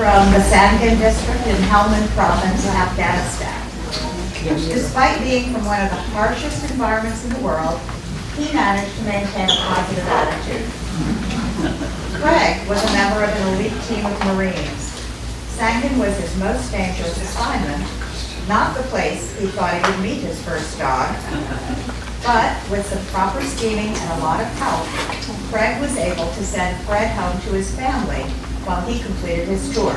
from the Sangin District in Helmand Province, Afghanistan. Despite being from one of the harshest environments in the world, he managed to maintain a positive attitude. Craig was a member of an elite team of Marines. Sangin was his most dangerous assignment, not the place he thought he would meet his first dog, but with some proper scheming and a lot of help, Craig was able to send Fred home to his family while he completed his tour.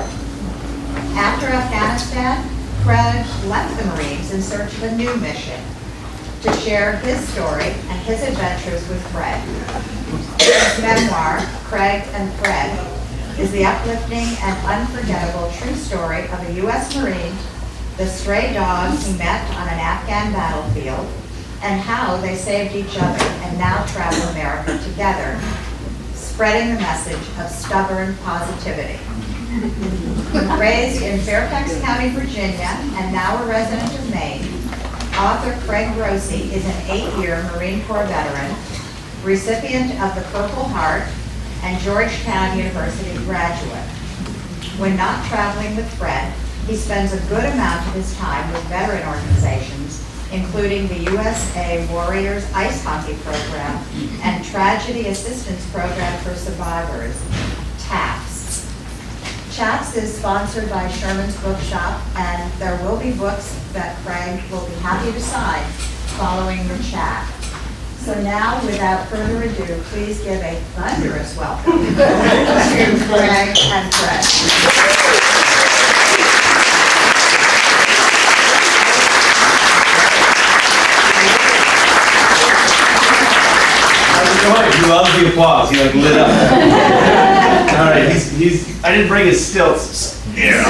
After Afghanistan, Craig left the Marines in search of a new mission, to share his story and his adventures with Fred. His memoir, Craig and Fred, is the uplifting and unforgettable true story of a U.S. Marine, the stray dog he met on an Afghan battlefield, and how they saved each other and now travel America together, spreading the message of stubborn positivity. Raised in Fairfax County, Virginia, and now a resident of Maine, author Craig Grossi is an 8-year Marine Corps veteran, recipient of the Purple Heart, and Georgetown University graduate. When not traveling with Fred, he spends a good amount of his time with veteran organizations, including the USA Warriors Ice Hockey Program and Tragedy Assistance Program for Survivors, TAPS. Chats is sponsored by Sherman's Bookshop, and there will be books that Craig will be happy to sign following the chat. So now, without further ado, please give a thunderous welcome to Craig and Fred. He loves the applause. He like lit up. All right, he's. I didn't bring his stilts. Yeah.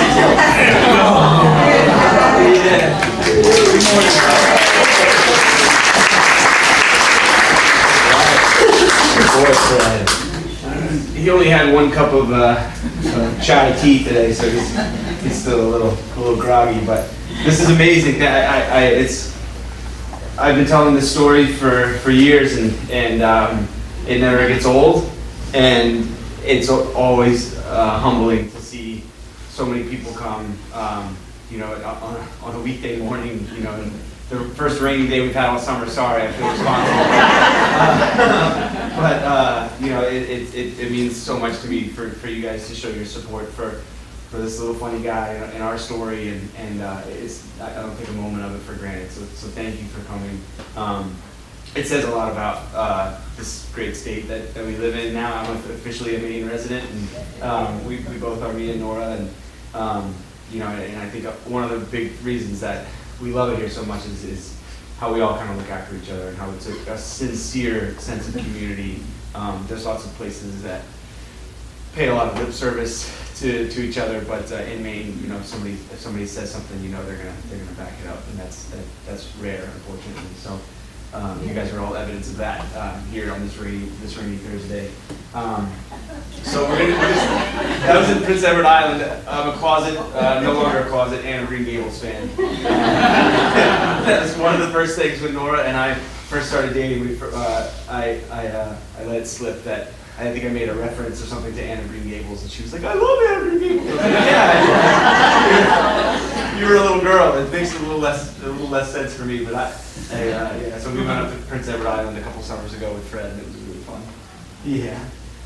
He only had one cup of chai tea today, so he's still a little groggy. But this is amazing. I've been telling this story for years, and it never gets old, and it's always humbling to see so many people come, on a weekday morning, the first rainy day we've had all summer. Sorry, I feel responsible. It means so much to me for you guys to show your support for this little funny guy in our story, and I don't take a moment of it for granted. So thank you for coming. It says a lot about this great state that we live in now. I'm officially a Maine resident, and we both are, me and Nora, and and I think one of the big reasons that we love it here so much is how we all kind of look after each other, and how it's a sincere sense of community. There's lots of places that pay a lot of lip service to each other, but in Maine, if somebody says something, they're gonna back it up, and that's rare, unfortunately. So you guys are all evidence of that here on this rainy Thursday. So that was in Prince Edward Island. I'm a closet, no longer a closet, and a Green Gables fan. That was one of the first things when Nora and I first started dating. I let it slip that I think I made a reference or something to Anne of Green Gables, and she was like, "I love Anne of Green Gables." I was like, yeah, you were a little girl. It makes a little less sense for me, but so we went up to Prince Edward Island a couple summers ago with Fred, and it was really fun. Yeah.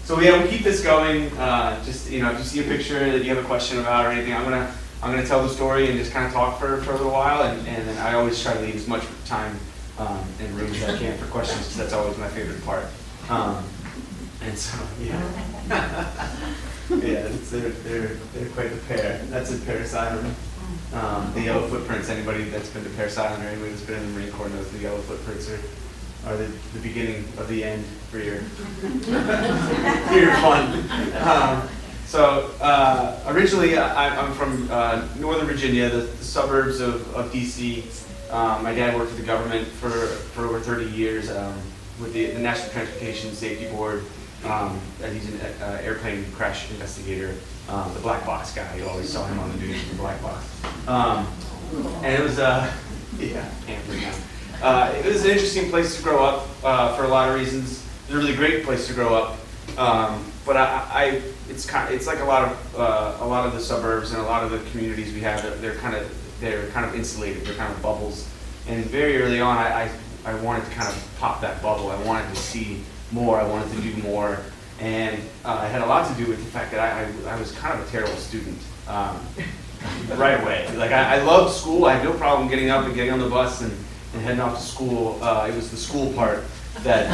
So we keep this going. If you see a picture that you have a question about or anything, I'm gonna tell the story and just kind of talk for a little while, and then I always try to leave as much time and room as I can for questions, because that's always my favorite part. And so, they're quite the pair. That's in Parris Island. The yellow footprints, anybody that's been to Parris Island or anybody that's been in the Marine Corps knows the yellow footprints are the beginning of the end for your fun. Originally, I'm from Northern Virginia, the suburbs of DC. My dad worked for the government for over 30 years with the National Transportation Safety Board. And he's an airplane crash investigator, the black box guy. You always saw him on the news, the black box. And it was, it was an interesting place to grow up for a lot of reasons. It was a really great place to grow up, But it's like a lot of the suburbs and a lot of the communities we have. They're kind of insulated. They're kind of bubbles. And very early on, I wanted to kind of pop that bubble. I wanted to see more. I wanted to do more. And it had a lot to do with the fact that I was kind of a terrible student right away. Like I loved school. I had no problem getting up and getting on the bus and heading off to school. It was the school part that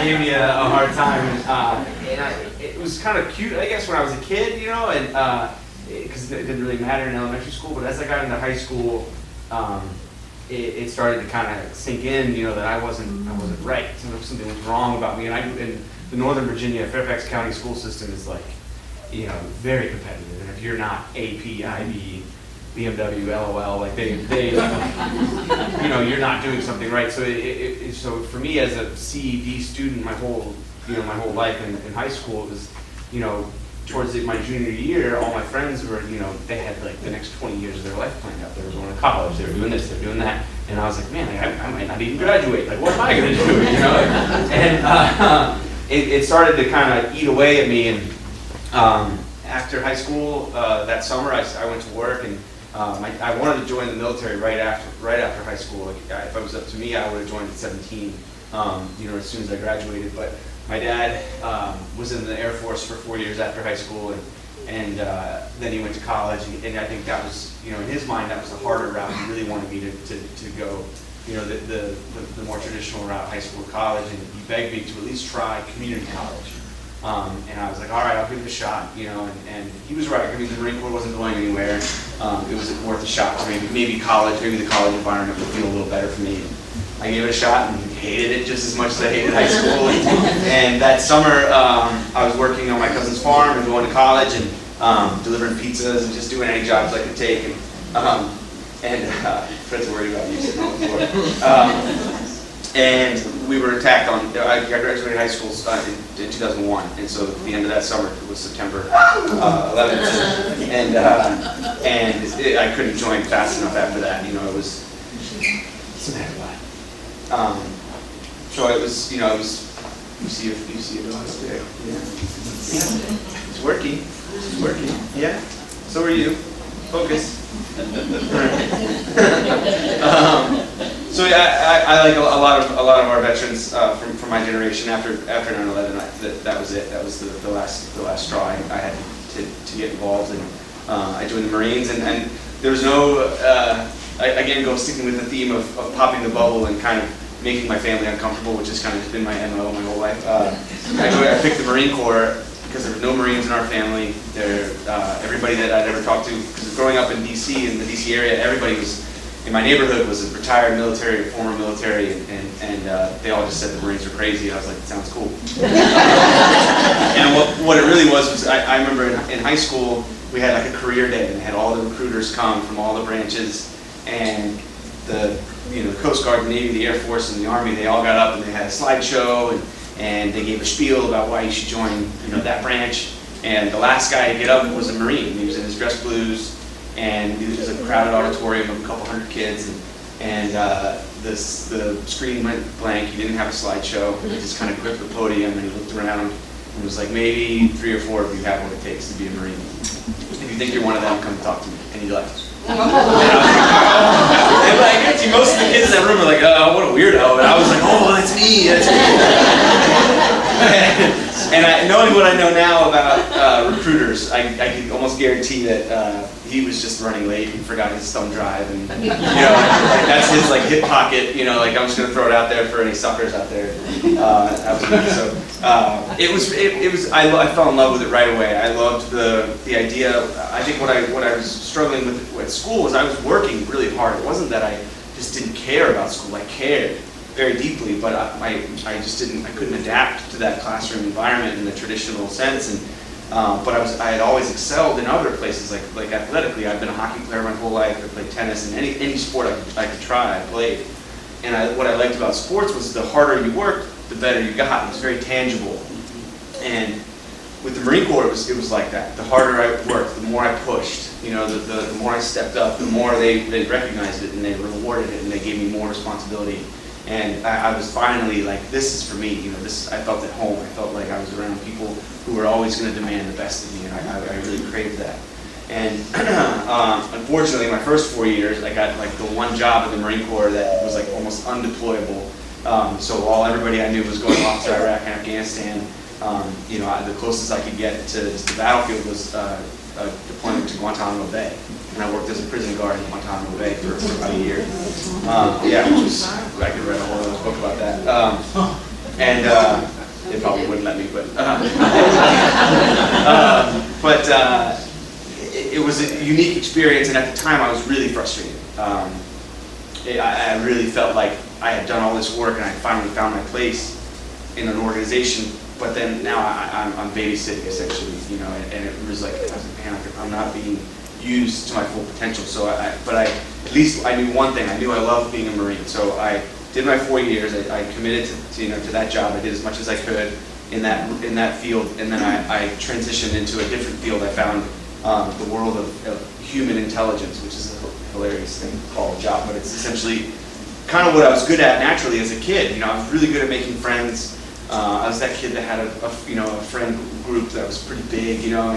gave me a hard time. It was kind of cute, I guess, when I was a kid, you know, and because it didn't really matter in elementary school. But as I got into high school, it started to kind of sink in, you know, that I wasn't right. Something was wrong about me. And the Northern Virginia Fairfax County school system is like, you know, very competitive. And if you're not AP, IB, BMW, LOL, like they you know, you're not doing something right. So so for me as a CED student, my whole life in high school, it was, you know, towards my junior year, all my friends were, you know, they had like the next 20 years of their life planned out. They were going to college, they were doing this, they were doing that. And I was like, man, I might not even graduate. Like, what am I going to do, you know? And it started to kind of eat away at me. And after high school, that summer, I went to work, and I wanted to join the military right after high school. Like, if it was up to me, I would have joined at 17, you know, as soon as I graduated. But my dad was in the Air Force for 4 years after high school, and then he went to college. And I think that was, you know, in his mind, that was the harder route. He really wanted me to go, you know, the more traditional route, high school, college. And he begged me to at least try community college. And I was like, all right, I'll give it a shot, you know, and he was right. I mean, the Marine Corps wasn't going anywhere. It was worth a shot to maybe college, maybe the college environment would feel a little better for me. I gave it a shot and hated it just as much as I hated high school. And that summer, I was working on my cousin's farm and going to college and delivering pizzas and just doing any jobs I could take. And Fred's worried about you sitting on the floor. And we were attacked on, I graduated high school in 2001, and so at the end of that summer, it was September 11th, and I couldn't join fast enough after that, you know, it was, it's a bad life. So it was, you know, it was, you see it on there, yeah. It's working, yeah, so are you, focus. So yeah, I like a lot of our veterans from my generation after 9/11. That was it. That was the last straw I had to get involved, and I joined the Marines. And there was no again sticking with the theme of popping the bubble and kind of making my family uncomfortable, which has kind of been my MO my whole life. I picked the Marine Corps because there were no Marines in our family. Everybody that I'd ever talked to, because growing up in DC, in the DC area, everybody was, in my neighborhood, was a retired military or former military, and they all just said the Marines were crazy. I was like, it sounds cool. And what it really was I remember in high school, we had like a career day, and they had all the recruiters come from all the branches, and the Coast Guard, the Navy, the Air Force, and the Army, they all got up and they had a slideshow, and they gave a spiel about why you should join, that branch. And the last guy to get up was a Marine. He was in his dress blues, and he was a crowded auditorium of a couple hundred kids, and the screen went blank. He didn't have a slideshow. He just kind of gripped the podium, and he looked around and was like, maybe 3 or 4 of you have what it takes to be a Marine. If you think you're one of them, come talk to me. And he left. And I could see most of the kids in that room were like, oh, what a weirdo. And I was like, oh, that's me. And knowing what I know now about recruiters, I can almost guarantee that he was just running late and forgot his thumb drive, and that's his hip pocket. I'm just gonna throw it out there for any suckers out there. I fell in love with it right away. I loved the idea. I think what I was struggling with at school was I was working really hard. It wasn't that I just didn't care about school. I cared very deeply, but I couldn't adapt to that classroom environment in the traditional sense. And but I had always excelled in other places, like athletically. I've been a hockey player my whole life. I played tennis, and any sport I could try, I played. And what I liked about sports was the harder you worked, the better you got. It was very tangible. And with the Marine Corps, it was like that. The harder I worked, the more I pushed. The more I stepped up, the more they recognized it and they rewarded it and they gave me more responsibility. And I was finally like, this is for me, you know, I felt at home. I felt like I was around people who were always going to demand the best of me, and I really craved that. And unfortunately, my first 4 years, I got like the one job in the Marine Corps that was like almost undeployable. So everybody I knew was going off to Iraq and Afghanistan. You know, the closest I could get to the battlefield was a deployment to Guantanamo Bay. And I worked as a prison guard in Guantanamo Bay for about a year. Yeah, which was, I could write a whole other book about that. They probably wouldn't let me, but it was a unique experience, and at the time I was really frustrated. I really felt like I had done all this work and I finally found my place in an organization, but then now I'm babysitting essentially, you know, and it was like, man, I'm not being used to my full potential. So at least I knew one thing. I knew I loved being a Marine. So I did my 4 years. I committed to that job. I did as much as I could in that field, and then I transitioned into a different field. I found the world of human intelligence, which is a hilarious thing called a job, but it's essentially kind of what I was good at naturally as a kid. You know, I was really good at making friends. I was that kid that had a friend group that was pretty big, you know,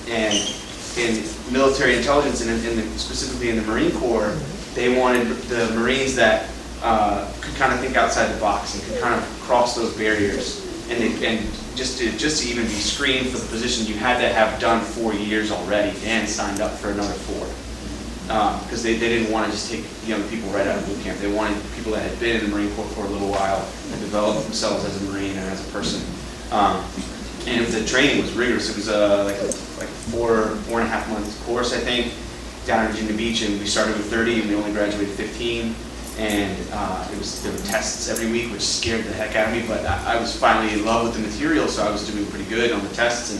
and in military intelligence and specifically in the Marine Corps, they wanted the Marines that could kind of think outside the box and could kind of cross those barriers. And just to even be screened for the position, you had to have done 4 years already and signed up for another 4. Because they didn't want to just take young people right out of boot camp. They wanted people that had been in the Marine Corps for a little while and developed themselves as a Marine and as a person. And the training was rigorous. It was like 4.5 months course, I think, down in Virginia Beach, and we started with 30 and we only graduated 15. And there were tests every week, which scared the heck out of me, but I was finally in love with the material, so I was doing pretty good on the tests,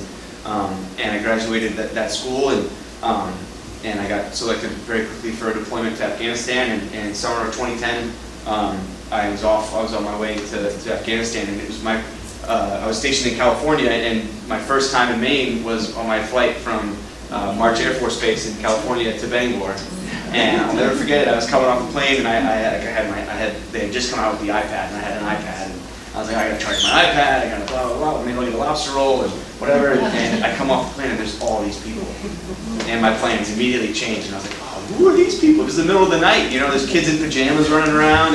and I graduated that school, and I got selected very quickly for a deployment to Afghanistan, and summer of 2010, I was on my way to Afghanistan, and it was I was stationed in California, and my first time in Maine was on my flight from March Air Force Base in California to Bangor. And I'll never forget it. I was coming off the plane, and they had just come out with the iPad, and I had an iPad, and I was like, I gotta charge my iPad, I gotta blah blah blah. Let me look at the lobster roll and whatever. And I come off the plane, and there's all these people, and my plans immediately changed, and I was like, oh, who are these people? It was the middle of the night, you know. There's kids in pajamas running around,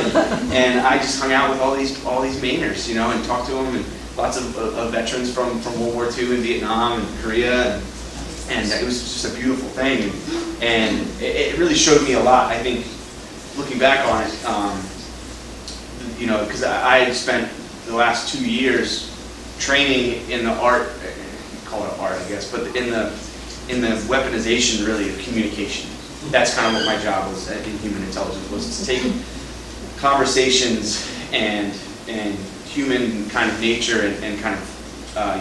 and I just hung out with all these Mainers, you know, and talked to them, and lots of veterans from World War II and Vietnam and Korea. And it was just a beautiful thing, and it really showed me a lot. I think, looking back on it, you know, because I had spent the last 2 years training in the art, call it art, I guess, but in the weaponization, really, of communication. That's kind of what my job was in human intelligence, was to take conversations and human kind of nature and kind of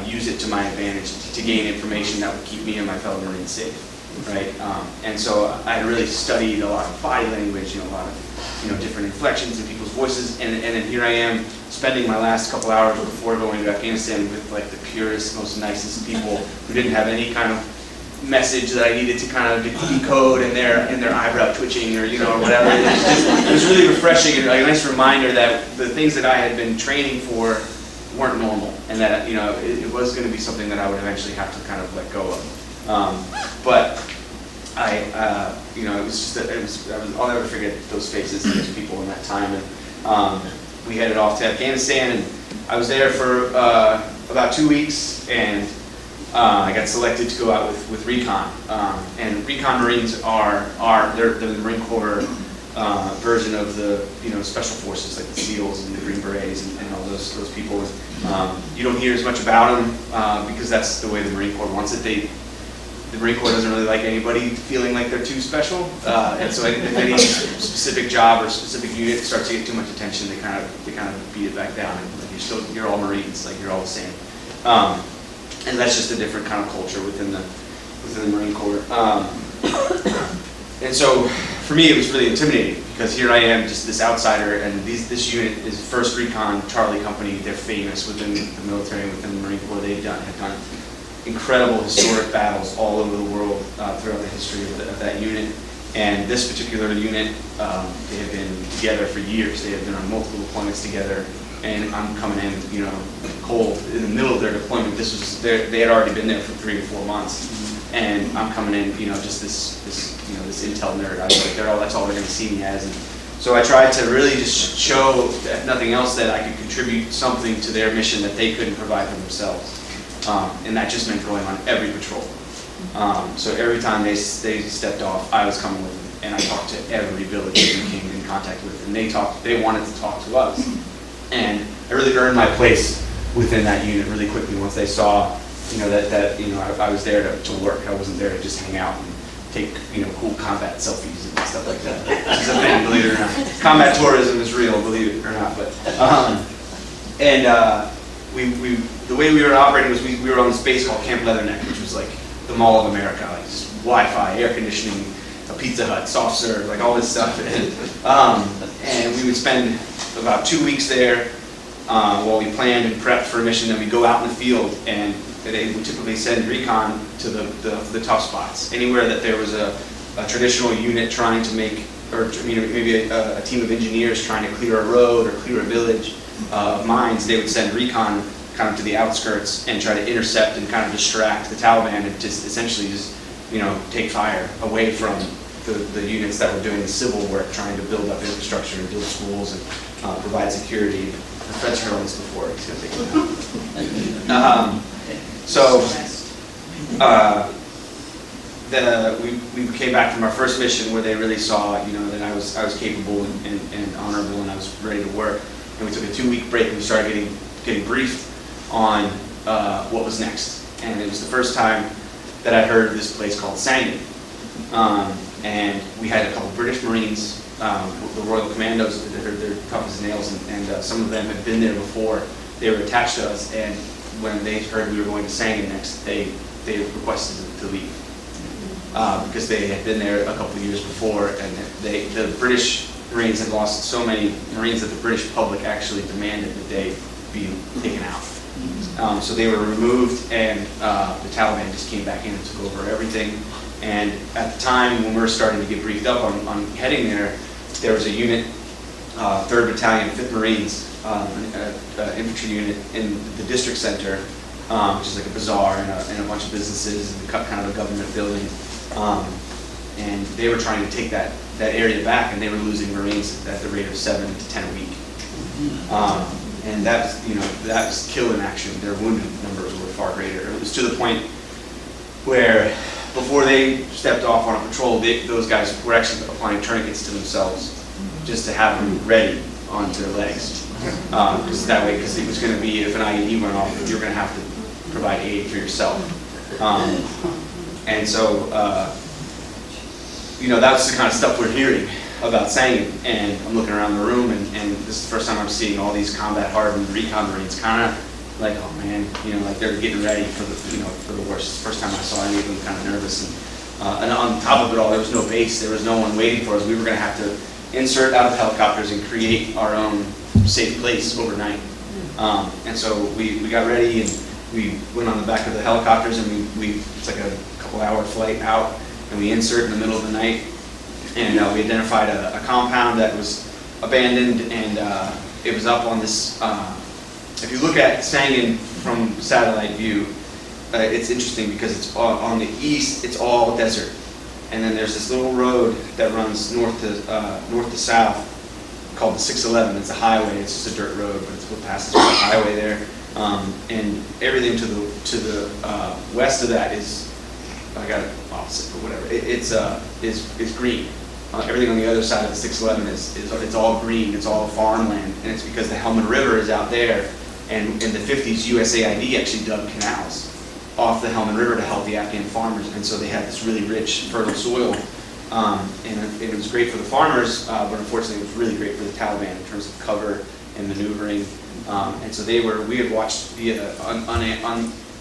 use it to my advantage to gain information that would keep me and my fellow Marines safe, right? And so I had really studied a lot of body language, you know, a lot of different inflections in people's voices, and then here I am spending my last couple hours before going to Afghanistan with like the purest, most nicest people who didn't have any kind of message that I needed to kind of decode in their eyebrow twitching or or whatever. It was really refreshing and a nice reminder that the things that I had been training for weren't normal, and that it was going to be something that I would eventually have to kind of let go of. But it was just I'll never forget those faces and those people in that time. And we headed off to Afghanistan, and I was there for about 2 weeks, and I got selected to go out with recon. And recon Marines they're the Marine Corps version of the special forces, like the SEALs and the Green Berets and all those people. You don't hear as much about them because that's the way the Marine Corps wants it. The Marine Corps doesn't really like anybody feeling like they're too special, and so if any specific job or specific unit starts to get too much attention, they kind of beat it back down. And you're all Marines, like you're all the same. And that's just a different kind of culture within the Marine Corps. And so for me, it was really intimidating because here I am, just this outsider, and this unit is 1st Recon Charlie Company. They're famous within the military, within the Marine Corps. They have done incredible historic battles all over the world throughout the history of that unit. And this particular unit, they have been together for years. They have been on multiple deployments together. And I'm coming in, you know, cold in the middle of their deployment. They had already been there for 3 to 4 months, and I'm coming in, you know, just this intel nerd. I was like, that's all they're going to see me as. And so I tried to really just show, if nothing else, that I could contribute something to their mission that they couldn't provide for themselves, and that just meant going on every patrol. So every time they stepped off, I was coming with them, and I talked to every village that we came in contact with, and they wanted to talk to us. And I really earned my place within that unit really quickly once they saw, you know, that you know, I was there to work. I wasn't there to just hang out and take, you know, cool combat selfies and stuff like that. It's a thing, believe it or not. Combat tourism is real, believe it or not. But the way we were operating was we were on this base called Camp Leatherneck, which was like the Mall of America, like just Wi-Fi, air conditioning, a Pizza Hut, soft serve, like all this stuff. And we would spend about 2 weeks there while we planned and prepped for a mission. Then we go out in the field, and they would typically send recon to the tough spots. Anywhere that there was a traditional unit trying to make, or maybe a team of engineers trying to clear a road or clear a village of mines, they would send recon kind of to the outskirts and try to intercept and kind of distract the Taliban and just essentially just, you know, take fire away from the units that were doing the civil work, trying to build up infrastructure and build schools and provide security. Fred's heard all this before. He's going to take it out. We came back from our first mission where they really saw, you know, that I was capable and honorable, and I was ready to work. And we took a 2-week break, and we started getting briefed on what was next. And it was the first time that I'd heard of this place called Sangin. And we had a couple British Marines, the Royal Commandos, they're tough as nails, and some of them had been there before. They were attached to us, and when they heard we were going to Sangin next, they requested to leave. Because they had been there a couple of years before, and the British Marines had lost so many Marines that the British public actually demanded that they be taken out. So they were removed, and the Taliban just came back in and took over everything. And at the time when we were starting to get briefed up on heading there was a unit, 3rd Battalion, 5th Marines, an infantry unit in the district center, which is like a bazaar and a bunch of businesses and kind of a government building. And they were trying to take that area back, and they were losing Marines at the rate of 7 to 10 a week. And that was kill in action. Their wounded numbers were far greater. It was to the point where before they stepped off on a patrol, those guys were actually applying tourniquets to themselves just to have them ready onto their legs. Just that way, because it was going to be, if an IED went off, you're going to have to provide aid for yourself. And so, that's the kind of stuff we're hearing about Sangin. And I'm looking around the room, and this is the first time I'm seeing all these combat-hardened recon Marines kind of like, oh man, like they're getting ready for the worst. It's the first time I saw any of them kind of nervous. And on top of it all, there was no base. There was no one waiting for us. We were going to have to insert out of helicopters and create our own safe place overnight. And so we got ready, and we went on the back of the helicopters, and it's like a couple-hour flight out, and we insert in the middle of the night. And we identified a compound that was abandoned, and it was up on this. If you look at Sangin from satellite view, it's interesting because it's on the east, it's all desert. And then there's this little road that runs north to south called the 611. It's a highway, it's just a dirt road, but it's what passes through the highway there. And everything to the west of that is, I got it opposite, but whatever. It's green. Everything on the other side of the 611 it's all green, it's all farmland, and it's because the Helmand River is out there. And in the 50s, USAID actually dug canals off the Helmand River to help the Afghan farmers, and so they had this really rich, fertile soil, and it was great for the farmers, but unfortunately it was really great for the Taliban in terms of cover and maneuvering, and so we had watched via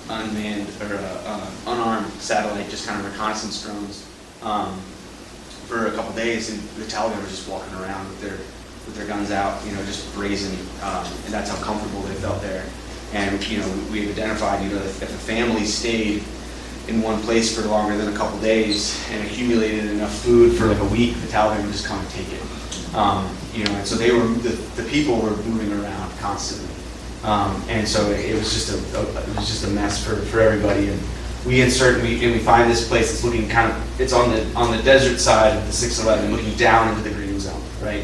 unmanned or unarmed satellite, just kind of reconnaissance drones, for a couple days, and the Taliban were just walking around with their guns out, just brazen, and that's how comfortable they felt there. And we identified, if a family stayed in one place for longer than a couple days and accumulated enough food for like a week, the Taliban would just come and take it. And so the people were moving around constantly. And so it was just a mess for everybody. And we find this place that's looking it's on the desert side of the 611, looking down into the green zone, right?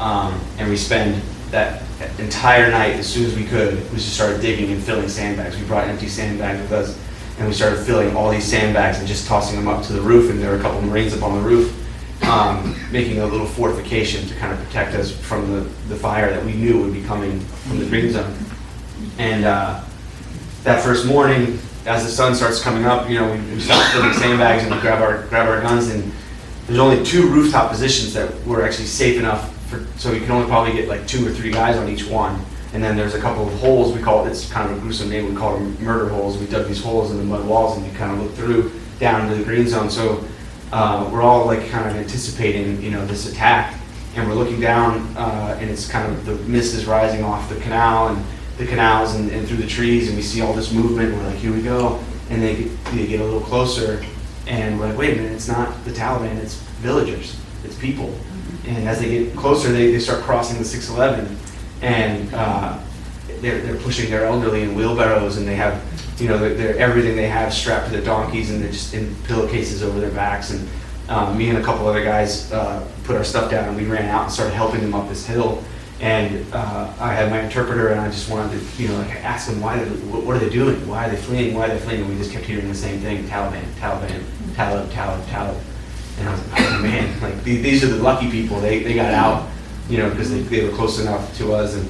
And we spend that entire night, as soon as we could, we just started digging and filling sandbags. We brought empty sandbags with us, and we started filling all these sandbags and just tossing them up to the roof. And there were a couple of Marines up on the roof, making a little fortification to kind of protect us from the fire that we knew would be coming from the green zone. And that first morning, as the sun starts coming up, we start filling sandbags and we grab our guns. And there's only 2 rooftop positions that were actually safe enough so you can only probably get like 2 or 3 guys on each one. And then there's a couple of holes, it's kind of a gruesome name, we call them murder holes. We dug these holes in the mud walls and we kind of look through down into the green zone. So we're all like kind of anticipating, this attack. And we're looking down and it's kind of, the mist is rising off the canal and the canals and through the trees, and we see all this movement and we're like, here we go. And they get a little closer and we're like, wait a minute, it's not the Taliban, it's villagers, it's people. And as they get closer, they start crossing the 611, and they're pushing their elderly in wheelbarrows, and they have, they're everything they have strapped to their donkeys, and they're just in pillowcases over their backs. And me and a couple other guys put our stuff down, and we ran out and started helping them up this hill. And I had my interpreter, and I just wanted to, ask them what are they doing? Why are they fleeing? Why are they fleeing? And we just kept hearing the same thing: Taliban, Taliban, Talib. And I was like, oh man, like these are the lucky people. They got out, because they were close enough to us, and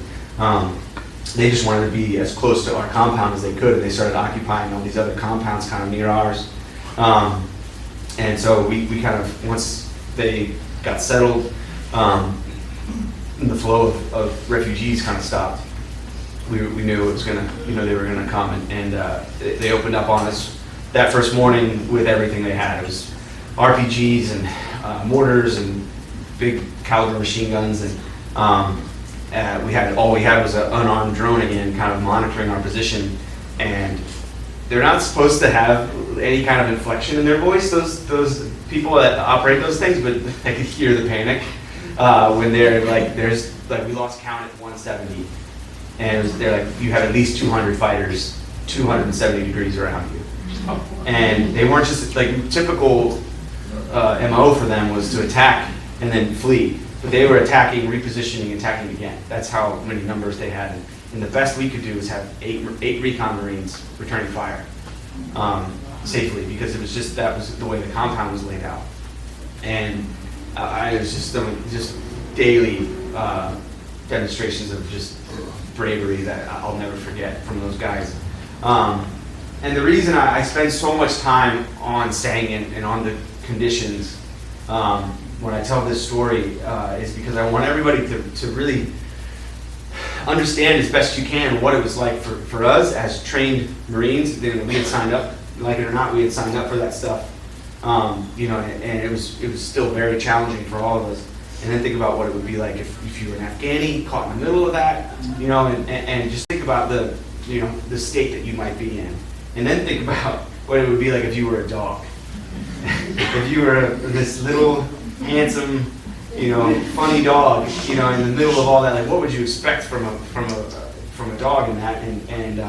they just wanted to be as close to our compound as they could. And they started occupying all these other compounds kind of near ours. And so we kind of, once they got settled, the flow of refugees kind of stopped. We knew it was gonna, they were gonna come, and they opened up on us that first morning with everything they had. It was RPGs and mortars and big caliber machine guns, and all we had was an unarmed drone again, kind of monitoring our position. And they're not supposed to have any kind of inflection in their voice, those people that operate those things, but I could hear the panic when they're like, we lost count at 170, and they're like, you have at least 200 fighters 270 degrees around you. And they weren't just like typical MO for them was to attack and then flee, but they were attacking, repositioning, attacking again. That's how many numbers they had. And the best we could do was have eight recon Marines returning fire safely, because that was the way the compound was laid out. And I was just daily demonstrations of just bravery that I'll never forget from those guys. And the reason I spend so much time on Sangin and on the conditions when I tell this story is because I want everybody to really understand as best you can what it was like for us as trained Marines. We had signed up, like it or not, we had signed up for that stuff. And it was still very challenging for all of us. And then think about what it would be like if you were an Afghani caught in the middle of that, and just think about the state that you might be in. And then think about what it would be like if you were a dog. If you were this little, handsome, funny dog, in the middle of all that, like what would you expect from a dog in that? And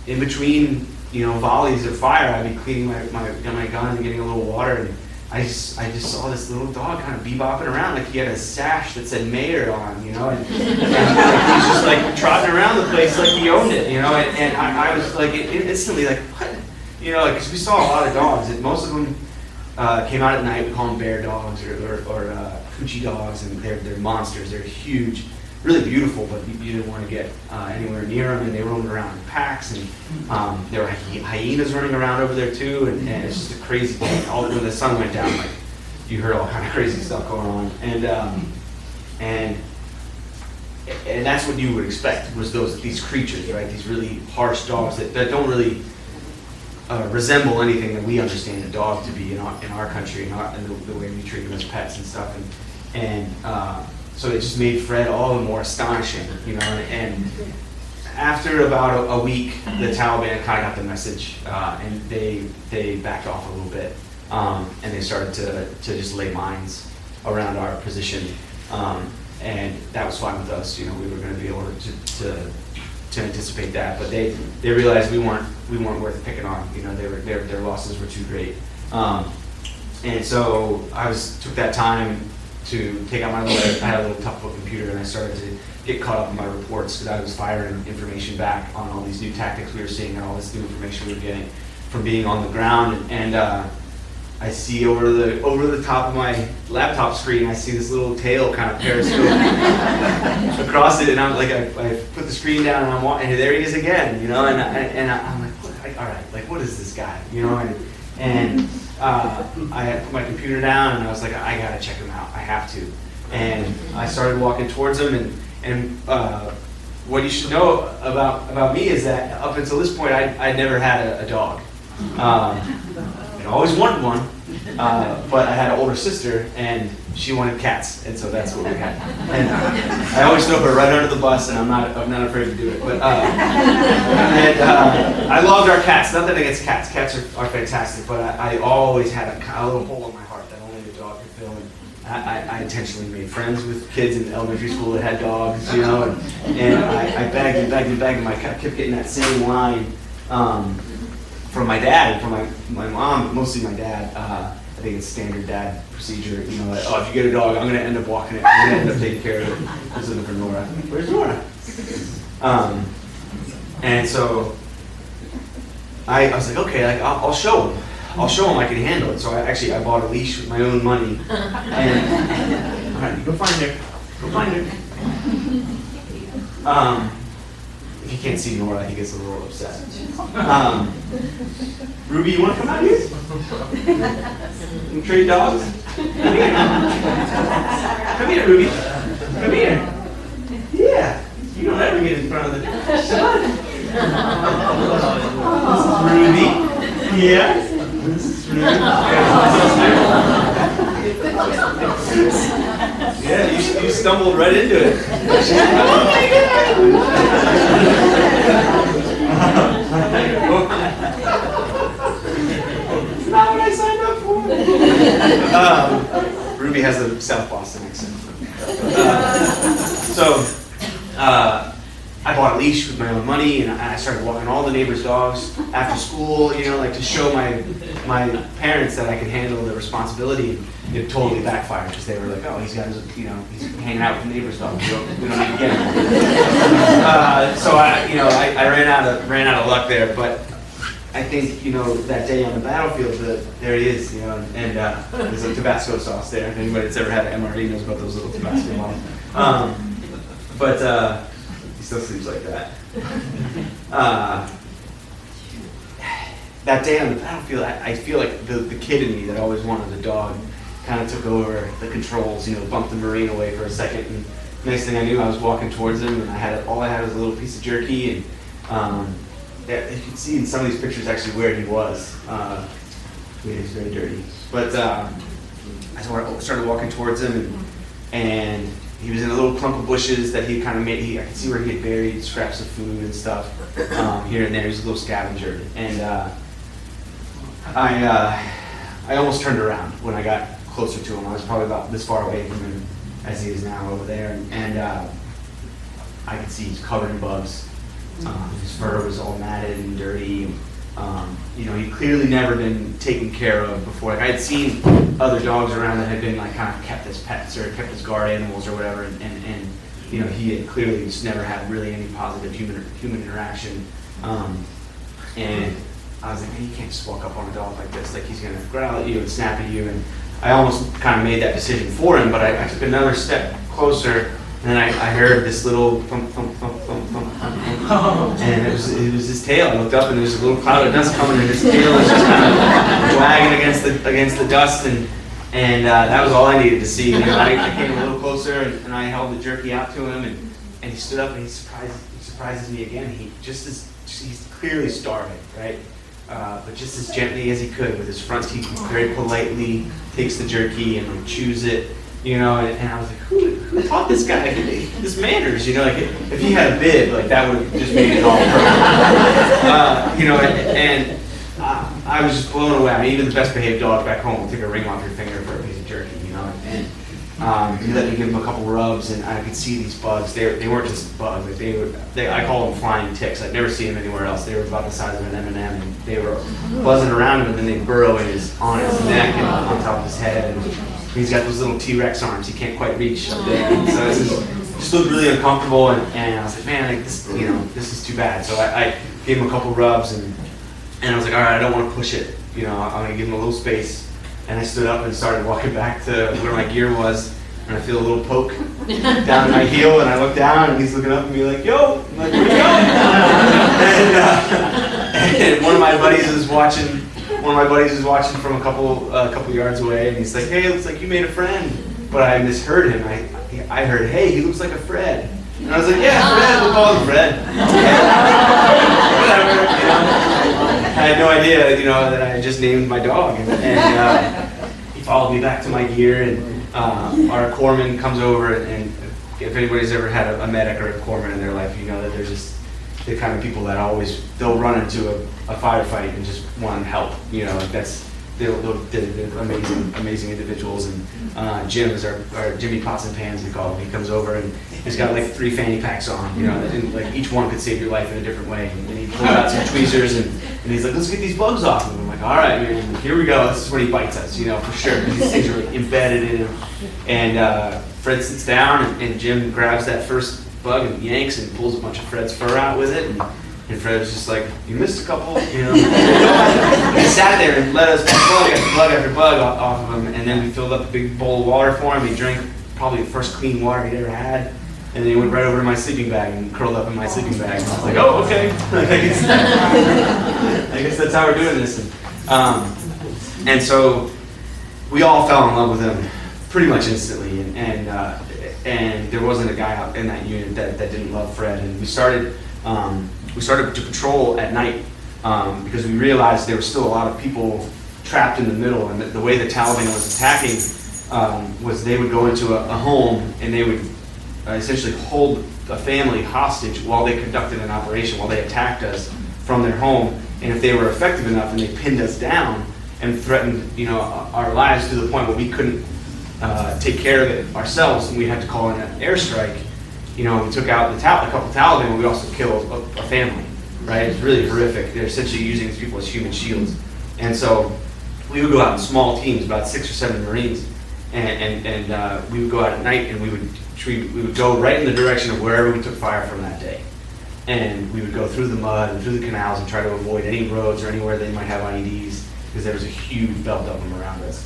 in between, volleys of fire, I'd be cleaning my gun and getting a little water, and I just saw this little dog kind of bebopping around like he had a sash that said mayor on, and he was just like trotting around the place like he owned it, and I was like instantly like, what? Because we saw a lot of dogs, and most of them came out at night. We call them bear dogs or hoochie dogs, and they're monsters. They're huge, really beautiful, but you didn't want to get anywhere near them. And they roamed around in packs, and there were hyenas running around over there too. And it's just a crazy thing. When the sun went down, like you heard all kind of crazy stuff going on, and that's what you would expect was these creatures, right? These really harsh dogs that don't really resemble anything that we understand a dog to be in our country and the way we treat them as pets and stuff. And so it just made Fred all the more astonishing, and after about a week, the Taliban kind of got the message, and they backed off a little bit, and they started to just lay mines around our position, and that was fine with us. We were going to be able to anticipate that, but they realized we weren't worth picking on. Their losses were too great, and so I took that time to take out I had a little tough book computer, and I started to get caught up in my reports because I was firing information back on all these new tactics we were seeing and all this new information we were getting from being on the ground. And I see over the top of my laptop screen, I see this little tail kind of periscope across it, and I'm like, I put the screen down and and there he is again, and I'm like, all right, like, what is this guy, and I had put my computer down and I was like, I gotta check him out, I have to, and I started walking towards him, and what you should know about me is that up until this point, I'd never had a dog. I always wanted one, but I had an older sister, and she wanted cats, and so that's what we had. And I always throw her right under the bus, and I'm not afraid to do it. But I loved our cats. Nothing against cats. Cats are fantastic, but I always had a little hole in my heart that only the dog could fill. And I intentionally made friends with kids in elementary school that had dogs, and I begged and I kept getting that same line. From my dad and from my mom, mostly my dad. I think it's standard dad procedure, if you get a dog, I'm going to end up walking it. I'm going to end up taking care of it. I was looking for Nora. Where's Nora? And so I was like, okay, I'll show him. I'll show him I can handle it. So I bought a leash with my own money. And, all right, go find her. Go find her. If you can't see Nora, he gets a little upset. Ruby, you want to come out here? And trade dogs? Come here. Come here, Ruby. Come here. Yeah. You don't ever get in front of the sun. Ruby. Yeah. This is Ruby. Yeah, you stumbled right into it. Oh my It's not what I signed up for. Ruby has a South Boston accent. I bought a leash with my own money, and I started walking all the neighbors' dogs after school, to show my parents that I could handle the responsibility. It totally backfired because they were like, oh, he's got his, he's hanging out with the neighbors' dogs. We don't need to get him. So I ran out of luck there. But I think, that day on the battlefield, there he is, and there's a Tabasco sauce there. If anybody that's ever had an MRE knows about those little Tabasco bottles. But he still sleeps like that. That day on the battlefield, I feel like the kid in me that always wanted a dog kind of took over the controls, bumped the Marine away for a second, and next thing I knew, I was walking towards him, and all I had was a little piece of jerky, and you can see in some of these pictures actually where he was. He's very dirty. But I started walking towards him, and he was in a little clump of bushes that he kind of made. I could see where he had buried scraps of food and stuff here and there. He was a little scavenger, and I almost turned around when I got closer to him. I was probably about this far away from him as he is now over there, and I could see he's covered in bugs. His fur was all matted and dirty. He'd clearly never been taken care of before. Like I had seen other dogs around that had been kind of kept as pets or kept as guard animals or whatever, and he had clearly just never had really any positive human interaction. And I was like, man, you can't just walk up on a dog like this. Like he's gonna growl at you and snap at you. And I almost kind of made that decision for him, but I took another step closer, and then I heard this little thump, thump, thump, thump, thump, thump, thump. And it was his tail. I looked up, and there was a little cloud of dust coming, and his tail was just kind of wagging against the dust, and that was all I needed to see. I came a little closer, and I held the jerky out to him, and he stood up, and he surprises me again. He's clearly starving, right? But just as gently as he could, with his front teeth, very politely takes the jerky and chews it, you know, and I was like, who taught this guy this manners, you know, like if he had a bib, like that would have just made it all perfect. You know, and I was just blown away. I mean, even the best behaved dog back home will take a ring off your finger for a piece of jerky, you know, and he let me give him a couple rubs, and I could see these bugs. They weren't just bugs. Like I call them flying ticks. I'd never seen them anywhere else. They were about the size of an M&M, and they were buzzing around him, and then they'd burrow on his neck and on top of his head. And he's got those little T-Rex arms. He can't quite reach up there. And so it just looked really uncomfortable, and I was like, man, like this, you know, this is too bad. So I gave him a couple rubs, and I was like, all right, I don't want to push it. You know, I'm gonna give him a little space. And I stood up and started walking back to where my gear was, and I feel a little poke down my heel, and I look down, and he's looking up at me like, yo, I'm like, where you going? And one of my buddies is watching from a couple yards away, and he's like, hey, it looks like you made a friend. But I misheard him. I heard, hey, he looks like a Fred. And I was like, yeah, Fred, we'll call him Fred. Whatever, you know. I had no idea, you know, that I had just named my dog, and he followed me back to my gear, and our corpsman comes over, and if anybody's ever had a medic or a corpsman in their life, you know that they're just the kind of people that they'll run into a firefight and just want help, you know, they're amazing individuals. And Jim is our Jimmy Pots and Pans, we call him. He comes over and he's got like 3 fanny packs on, you know, and like each one could save your life in a different way. And he pulls out some tweezers, and he's like, let's get these bugs off. And I'm like, all right, man, here we go. This is when he bites us, you know, for sure. These things are like embedded in him. And Fred sits down, and Jim grabs that first bug and yanks and pulls a bunch of Fred's fur out with it. And Fred was just like, you missed a couple, you know. He sat there and let us bug after bug off of him, and then we filled up a big bowl of water for him. He drank probably the first clean water he'd ever had, and then he went right over to my sleeping bag and curled up in my sleeping bag. And I was like, oh, okay. I guess that's how we're doing this. And so we all fell in love with him pretty much instantly, and there wasn't a guy out in that unit that didn't love Fred. And we started to patrol at night because we realized there were still a lot of people trapped in the middle, and the way the Taliban was attacking was they would go into a home, and they would essentially hold a family hostage while they conducted an operation, while they attacked us from their home. And if they were effective enough, and they pinned us down and threatened, you know, our lives to the point where we couldn't take care of it ourselves, and we had to call in an airstrike. You know, we took out a couple Taliban, but we also killed a family, right? It's really horrific. They're essentially using these people as human shields. And so we would go out in small teams, about 6 or 7 Marines, and we would go out at night, and we would go right in the direction of wherever we took fire from that day. And we would go through the mud and through the canals and try to avoid any roads or anywhere they might have IEDs, because there was a huge belt of them around us.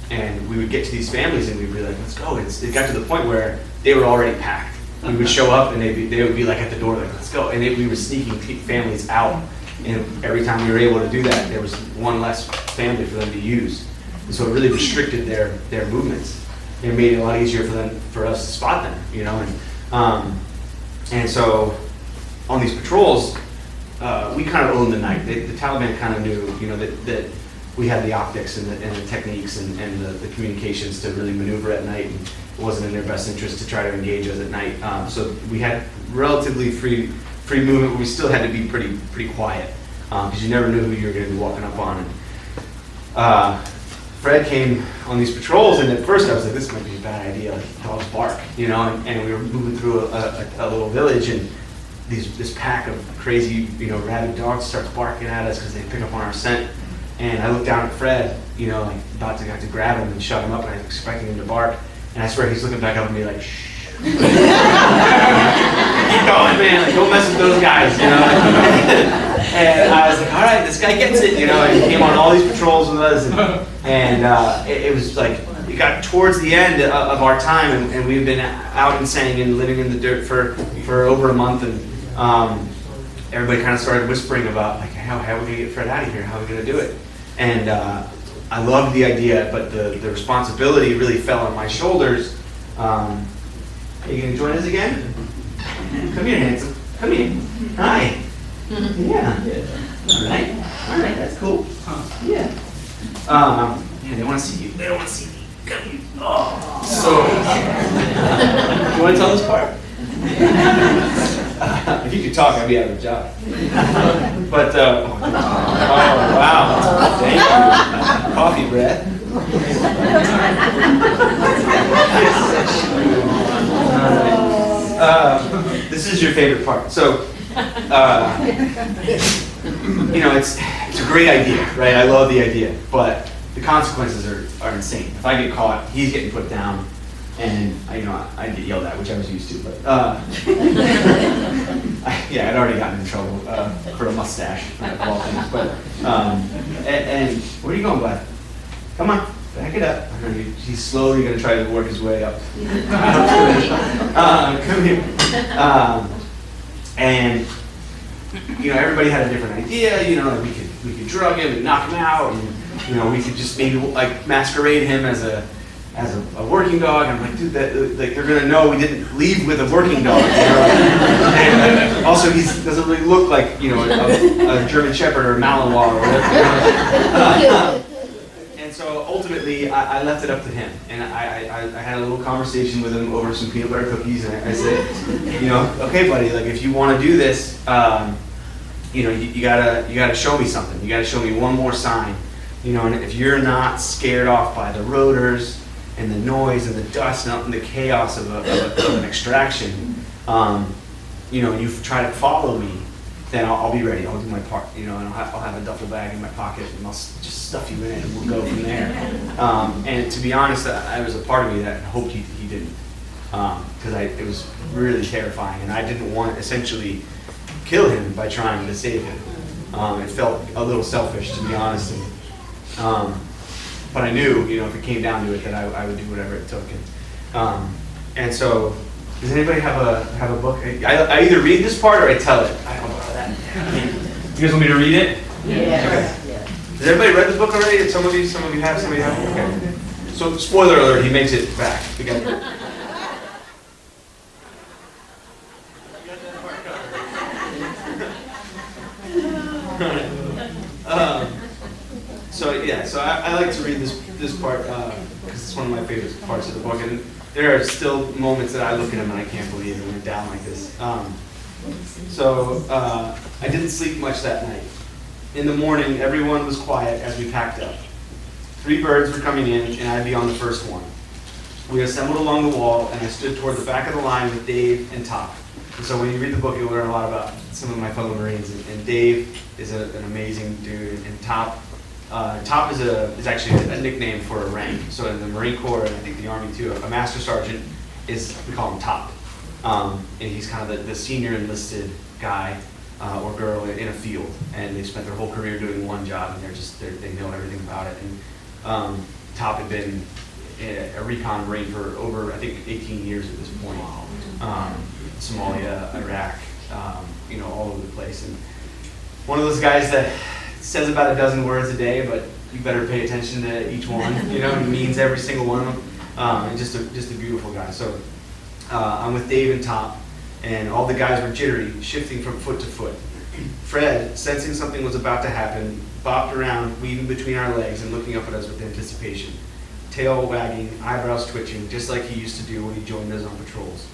And we would get to these families, and we'd be like, let's go. It got to the point where they were already packed. We would show up, and they would be like at the door, like, let's go. And we were sneaking families out. And every time we were able to do that, there was one less family for them to use. And so it really restricted their movements. It made it a lot easier for us to spot them, you know. And so on these patrols, we kind of owned the night. The Taliban kind of knew, you know, that we had the optics and the techniques and the communications to really maneuver at night, and it wasn't in their best interest to try to engage us at night. So we had relatively free movement, but we still had to be pretty quiet, because you never knew who you were going to be walking up on. And Fred came on these patrols, and at first I was like, this might be a bad idea, like dogs bark, you know, and we were moving through a little village, and this pack of crazy, you know, rabid dogs starts barking at us because they pick up on our scent. And I looked down at Fred, you know, like about to grab him and shut him up, and I was expecting him to bark. And I swear he's looking back up at me like, shh. Keep going, man, like, don't mess with those guys, you know. And I was like, all right, this guy gets it, you know. And he came on all these patrols with us, and it was like, it got towards the end of our time, and we've been out in Sangin, living in the dirt for over a month, and everybody kind of started whispering about, like, how are we going to get Fred out of here? How are we going to do it? And I loved the idea, but the responsibility really fell on my shoulders. Are you going to join us again? Come here, handsome. Come here. Hi. Yeah. All right, that's cool. Yeah. Yeah, they want to see you. They don't want to see me. So, you want to tell this part? If you could talk, I'd be out of a job. But, oh wow, thank you. Coffee breath. This is your favorite part. So, you know, it's a great idea, right? I love the idea, but the consequences are insane. If I get caught, he's getting put down, and I get yelled at, which I was used to. But yeah, I'd already gotten in trouble for a mustache of all things. But and where are you going, bud? Come on, back it up. He's slowly going to try to work his way up. Come here. And you know, everybody had a different idea. You know, like we could drug him and knock him out, and you know, we could just maybe like masquerade him as a working dog. And I'm like, dude, like they're gonna know we didn't leave with a working dog. You know? And also, he doesn't really look like, you know, a German Shepherd or a Malinois or whatever. And so ultimately, I left it up to him, and I had a little conversation with him over some peanut butter cookies, and I said, you know, okay, buddy, like if you want to do this, you know, you gotta show me something. You gotta show me one more sign, you know. And if you're not scared off by the rotors and the noise and the dust and the chaos of an extraction, you know, and you try to follow me, then I'll be ready. I'll do my part, you know, and I'll have a duffel bag in my pocket, and I'll just stuff you in it, and we'll go from there. And to be honest, I was a part of me that hoped he didn't, because it was really terrifying, and I didn't want to essentially kill him by trying to save him. It felt a little selfish, to be honest. But I knew, you know, if it came down to it, that I would do whatever it took. And so, does anybody have a book? I either read this part or I tell it. I don't know that. You guys want me to read it? Yeah. Okay. Has everybody read the book already? Some of you have. Somebody have. Okay. So, spoiler alert: he makes it back. We got it. So I like to read this part because it's one of my favorite parts of the book, and there are still moments that I look at him and I can't believe it went down like this. So I didn't sleep much that night. In the morning, everyone was quiet as we packed up. 3 birds were coming in, and I'd be on the first one. We assembled along the wall, and I stood toward the back of the line with Dave and Top. And so when you read the book, you'll learn a lot about some of my fellow Marines. And Dave is an amazing dude, and Top is actually a nickname for a rank. So in the Marine Corps, and I think the Army too, a master sergeant we call him Top. And he's kind of the senior enlisted guy or girl in a field, and they've spent their whole career doing one job, and they know everything about it. And Top had been a recon Marine for over, I think, 18 years at this point. Somalia, Iraq, you know, all over the place. And one of those guys that says about a dozen words a day, but you better pay attention to each one. You know, he means every single one of them. And just a beautiful guy. So I'm with Dave and Top, and all the guys were jittery, shifting from foot to foot. Fred, sensing something was about to happen, bopped around, weaving between our legs and looking up at us with anticipation. Tail wagging, eyebrows twitching, just like he used to do when he joined us on patrols.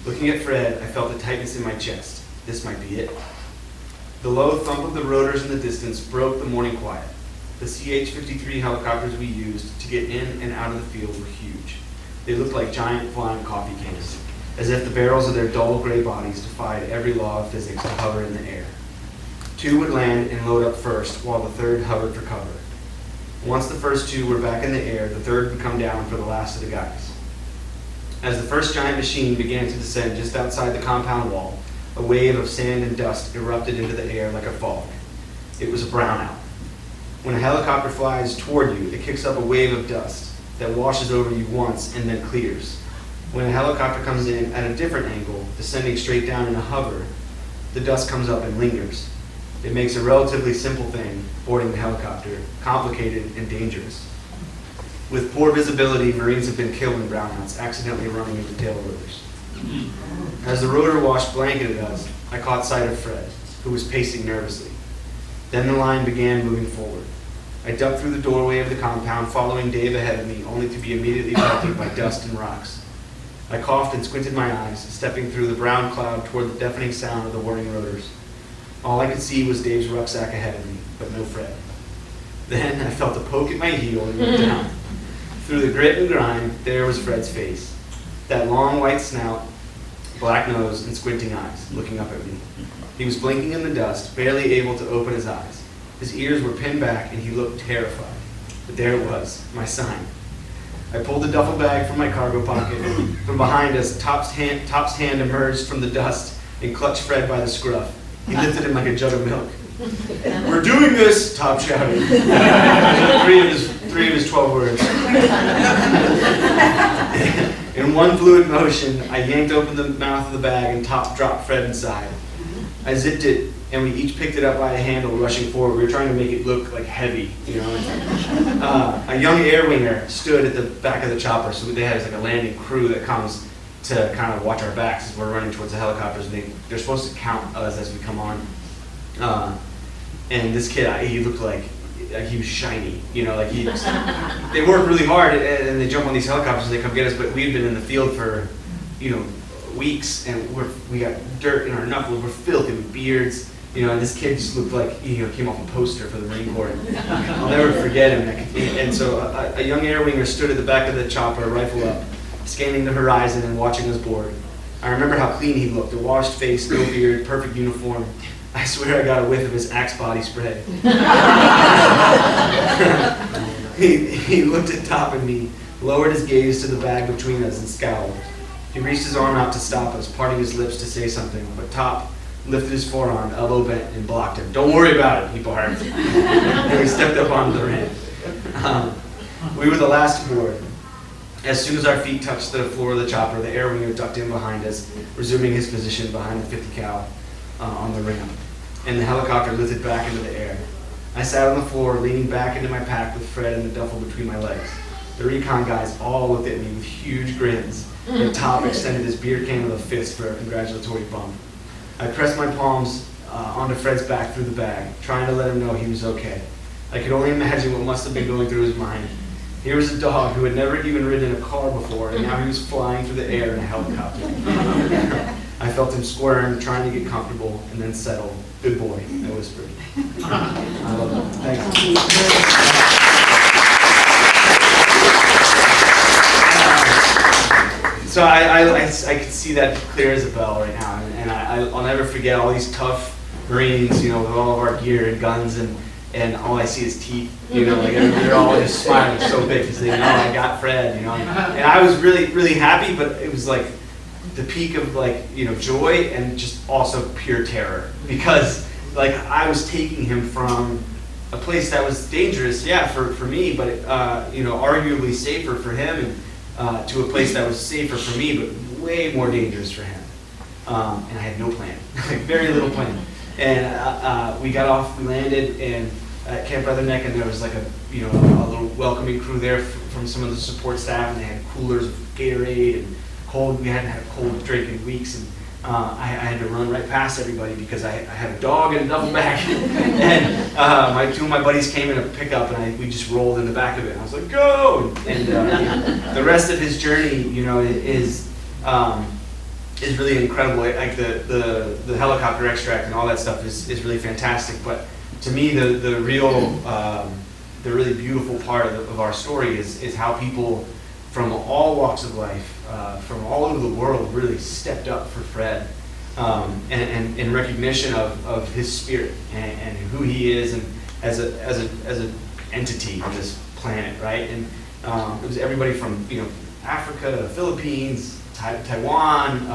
Looking at Fred, I felt a tightness in my chest. This might be it. The low thump of the rotors in the distance broke the morning quiet. The CH-53 helicopters we used to get in and out of the field were huge. They looked like giant flying coffee cans, as if the barrels of their dull gray bodies defied every law of physics to hover in the air. 2 would land and load up first, while the 3rd hovered for cover. Once the first 2 were back in the air, the 3rd would come down for the last of the guys. As the first giant machine began to descend just outside the compound wall, a wave of sand and dust erupted into the air like a fog. It was a brownout. When a helicopter flies toward you, it kicks up a wave of dust that washes over you once and then clears. When a helicopter comes in at a different angle, descending straight down in a hover, the dust comes up and lingers. It makes a relatively simple thing, boarding the helicopter, complicated and dangerous. With poor visibility, Marines have been killed in brownouts, accidentally running into tail rotors. As the rotor wash blanketed us, I caught sight of Fred, who was pacing nervously. Then the line began moving forward. I ducked through the doorway of the compound, following Dave ahead of me, only to be immediately pelted by dust and rocks. I coughed and squinted my eyes, stepping through the brown cloud toward the deafening sound of the whirring rotors. All I could see was Dave's rucksack ahead of me, but no Fred. Then I felt a poke at my heel and looked down. Through the grit and grime, there was Fred's face. That long white snout, black nose, and squinting eyes, looking up at me. He was blinking in the dust, barely able to open his eyes. His ears were pinned back, and he looked terrified. But there it was, my sign. I pulled the duffel bag from my cargo pocket. From behind us, Top's hand emerged from the dust and clutched Fred by the scruff. He lifted him like a jug of milk. "We're doing this!" Top shouted. Three of his 12 words. In one fluid motion, I yanked open the mouth of the bag and Top dropped Fred inside. I zipped it, and we each picked it up by a handle, rushing forward. We were trying to make it look like heavy, you know. A young air winger stood at the back of the chopper, so they had like a landing crew that comes to kind of watch our backs as we're running towards the helicopters. And they're supposed to count us as we come on. And this kid, he looked like he was shiny, you know, like they work really hard and they jump on these helicopters and they come get us, but we had been in the field for, you know, weeks, and we got dirt in our knuckles, we're filthy with beards, you know, and this kid just looked like, you know, came off a poster for the Marine Corps. I'll never forget him. And so a young air winger stood at the back of the chopper, rifle up, scanning the horizon and watching us board. I remember how clean he looked, a washed face, no beard, perfect uniform. I swear I got a whiff of his Axe body spray. He looked at Top and me, lowered his gaze to the bag between us, and scowled. He reached his arm out to stop us, parting his lips to say something, but Top lifted his forearm, elbow bent, and blocked him. "Don't worry about it," he barked. And we stepped up onto the ramp. We were the last to board. As soon as our feet touched the floor of the chopper, the air winger ducked in behind us, resuming his position behind the 50 cal on the ramp, and the helicopter lifted back into the air. I sat on the floor, leaning back into my pack with Fred and the duffel between my legs. The recon guys all looked at me with huge grins, and Top extended his beer can with a fist for a congratulatory bump. I pressed my palms onto Fred's back through the bag, trying to let him know he was okay. I could only imagine what must have been going through his mind. Here was a dog who had never even ridden in a car before, and now he was flying through the air in a helicopter. I felt him squirm, trying to get comfortable, and then settle. "Good boy," I whispered. I love that. Thanks. So I can see that clear as a bell right now, and I'll never forget all these tough Marines, you know, with all of our gear and guns, and all I see is teeth, you know, like they're all just smiling so big because they know I got Fred, you know, and I was really, really happy, but it was like the peak of like, you know, joy and just also pure terror, because like I was taking him from a place that was dangerous, yeah, for me, but you know, arguably safer for him, and to a place that was safer for me, but way more dangerous for him. And I had no plan, like very little plan. And we got off, we landed at Camp Brother Neck, and there was like a little welcoming crew there from some of the support staff, and they had coolers of Gatorade and cold. We hadn't had a cold drink in weeks, and I had to run right past everybody because I had a dog and a duffel bag. And two of my buddies came in a pickup, and we just rolled in the back of it. And I was like, "Go!" And the rest of his journey, you know, is really incredible. Like the helicopter extract and all that stuff is really fantastic. But to me, the really beautiful part of our story is how people from all walks of life, from all over the world, really stepped up for Fred, and in recognition of his spirit and who he is, and as an entity on this planet, right? And it was everybody from, you know, Africa to the Philippines, Taiwan,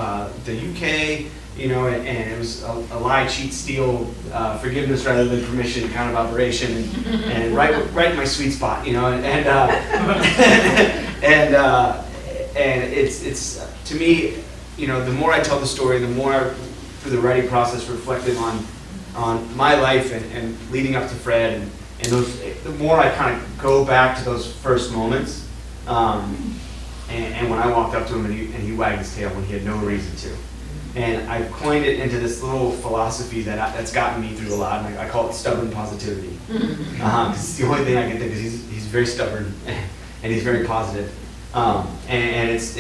the UK, you know, and it was a lie, cheat, steal, forgiveness rather than permission kind of operation, and right in my sweet spot, you know, and it's to me, you know, the more I tell the story, the more I, through the writing process, reflecting on my life and leading up to Fred, and those, the more I kind of go back to those first moments, and when I walked up to him and he wagged his tail when he had no reason to. And I've coined it into this little philosophy that's gotten me through a lot, and I call it stubborn positivity. Because it's the only thing I can think, because he's very stubborn and he's very positive. And it's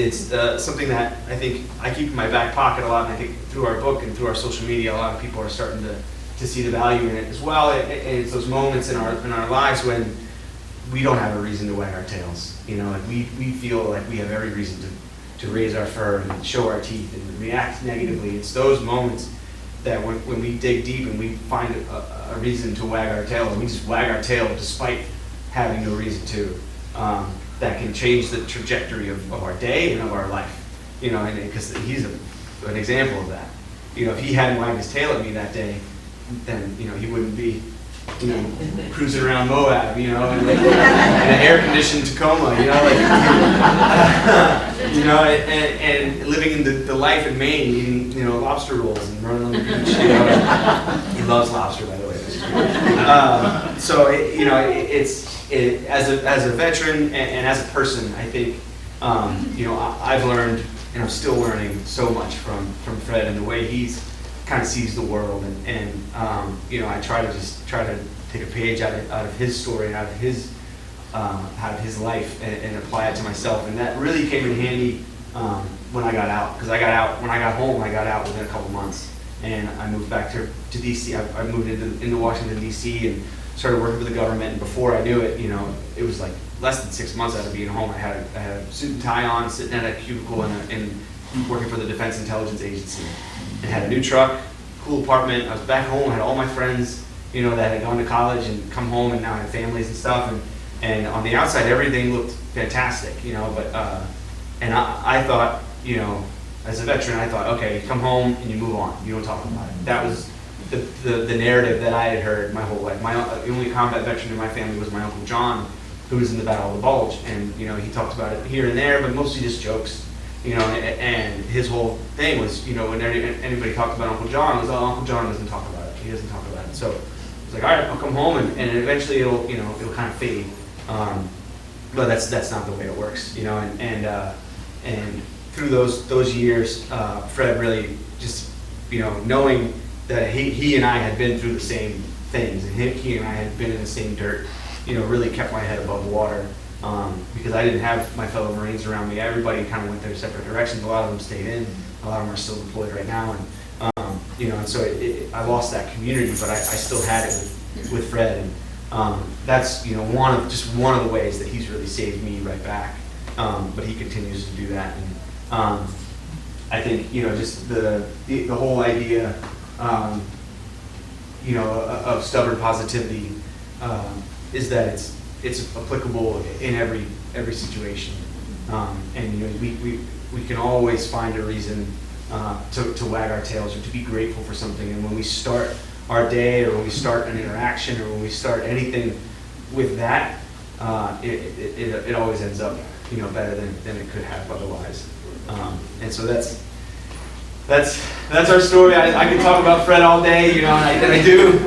something that I think I keep in my back pocket a lot, and I think through our book and through our social media, a lot of people are starting to see the value in it as well. And it's those moments in our lives when we don't have a reason to wag our tails. You know, like we feel like we have every reason to raise our fur and show our teeth and react negatively. It's those moments that when we dig deep and we find a reason to wag our tail, and we just wag our tail despite having no reason to, that can change the trajectory of our day and of our life. You know, and because he's an example of that. You know, if he hadn't wagged his tail at me that day, then, you know, he wouldn't be, you know, cruising around Moab, you know, in an air-conditioned Tacoma, you know, like, you know, and living in the life in Maine, eating, you know, lobster rolls and running on the beach, you know. He loves lobster, by the way. So, you know, as a veteran and as a person, I think, you know, I've learned, and I'm still learning so much from Fred and the way he's kind of sees the world, and you know, I try to take a page out of his story, out of his life, and apply it to myself. And that really came in handy when I got out, because when I got home, I got out within a couple months, and I moved back to DC. I moved into Washington DC and started working for the government. And before I knew it, you know, it was like less than 6 months out of being home. I had a suit and tie on, sitting at a cubicle and working for the Defense Intelligence Agency. And had a new truck, cool apartment. I was back home. I had all my friends, you know, that had gone to college and come home and now had families and stuff. And on the outside, everything looked fantastic, you know. But and I thought, you know, as a veteran, I thought, okay, you come home and you move on. You don't talk about it. That was the narrative that I had heard my whole life. The only combat veteran in my family was my Uncle John, who was in the Battle of the Bulge, and you know, he talked about it here and there, but mostly just jokes. You know, and his whole thing was, you know, when anybody talked about Uncle John, it was, oh, Uncle John doesn't talk about it. He doesn't talk about it. So it's like, all right, I'll come home, and eventually it'll kind of fade. But that's not the way it works, you know. And through those years, Fred really just, you know, knowing that he and I had been through the same things, and he and I had been in the same dirt, you know, really kept my head above water. Because I didn't have my fellow Marines around me. Everybody kind of went their separate directions. A lot of them stayed in. A lot of them are still deployed right now. And you know, and so I lost that community, but I still had it with Fred. And that's, you know, one of the ways that he's really saved me right back. But he continues to do that. And I think, you know, just the whole idea, you know, of stubborn positivity is that it's applicable in every situation, and you know, we can always find a reason to wag our tails or to be grateful for something. And when we start our day, or when we start an interaction, or when we start anything with that, it always ends up, you know, better than it could have otherwise. And so that's our story. I could talk about Fred all day, you know, and I do.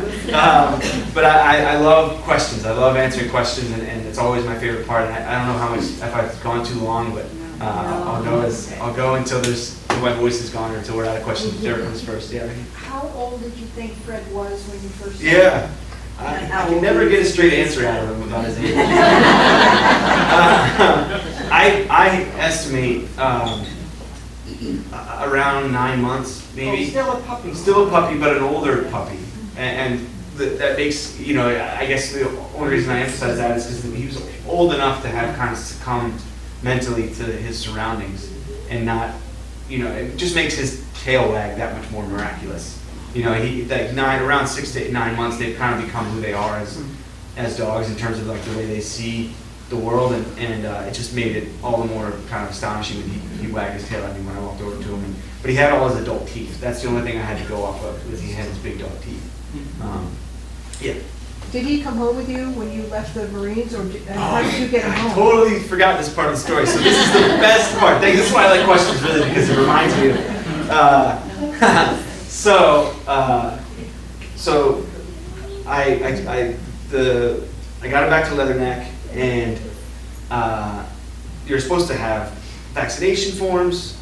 But I love questions. I love answering questions, and it's always my favorite part. And I don't know how much, if I've gone too long, but I'll go until my voice is gone, or until we're out of questions. Whichever comes first. Yeah. How old did you think Fred was when you first? Yeah. I can never get a straight answer out of him about his age. I estimate around 9 months, maybe. Oh, still a puppy. Still a puppy, but an older puppy. And that makes, you know, I guess the only reason I emphasize that is because he was old enough to have kind of succumbed mentally to his surroundings, and not, you know, it just makes his tail wag that much more miraculous. You know, around 6 to 9 months, they've kind of become who they are as dogs in terms of like the way they see the world, and it just made it all the more kind of astonishing that he wagged his tail at me when I walked over to him. But he had all his adult teeth. That's the only thing I had to go off of, was he had his big dog teeth. Yeah. Did he come home with you when you left the Marines, or how did you get him home? I totally forgot this part of the story, so this is the best part. This is why I like questions, really, because it reminds me of. So I got him back to Leatherneck, and you're supposed to have vaccination forms,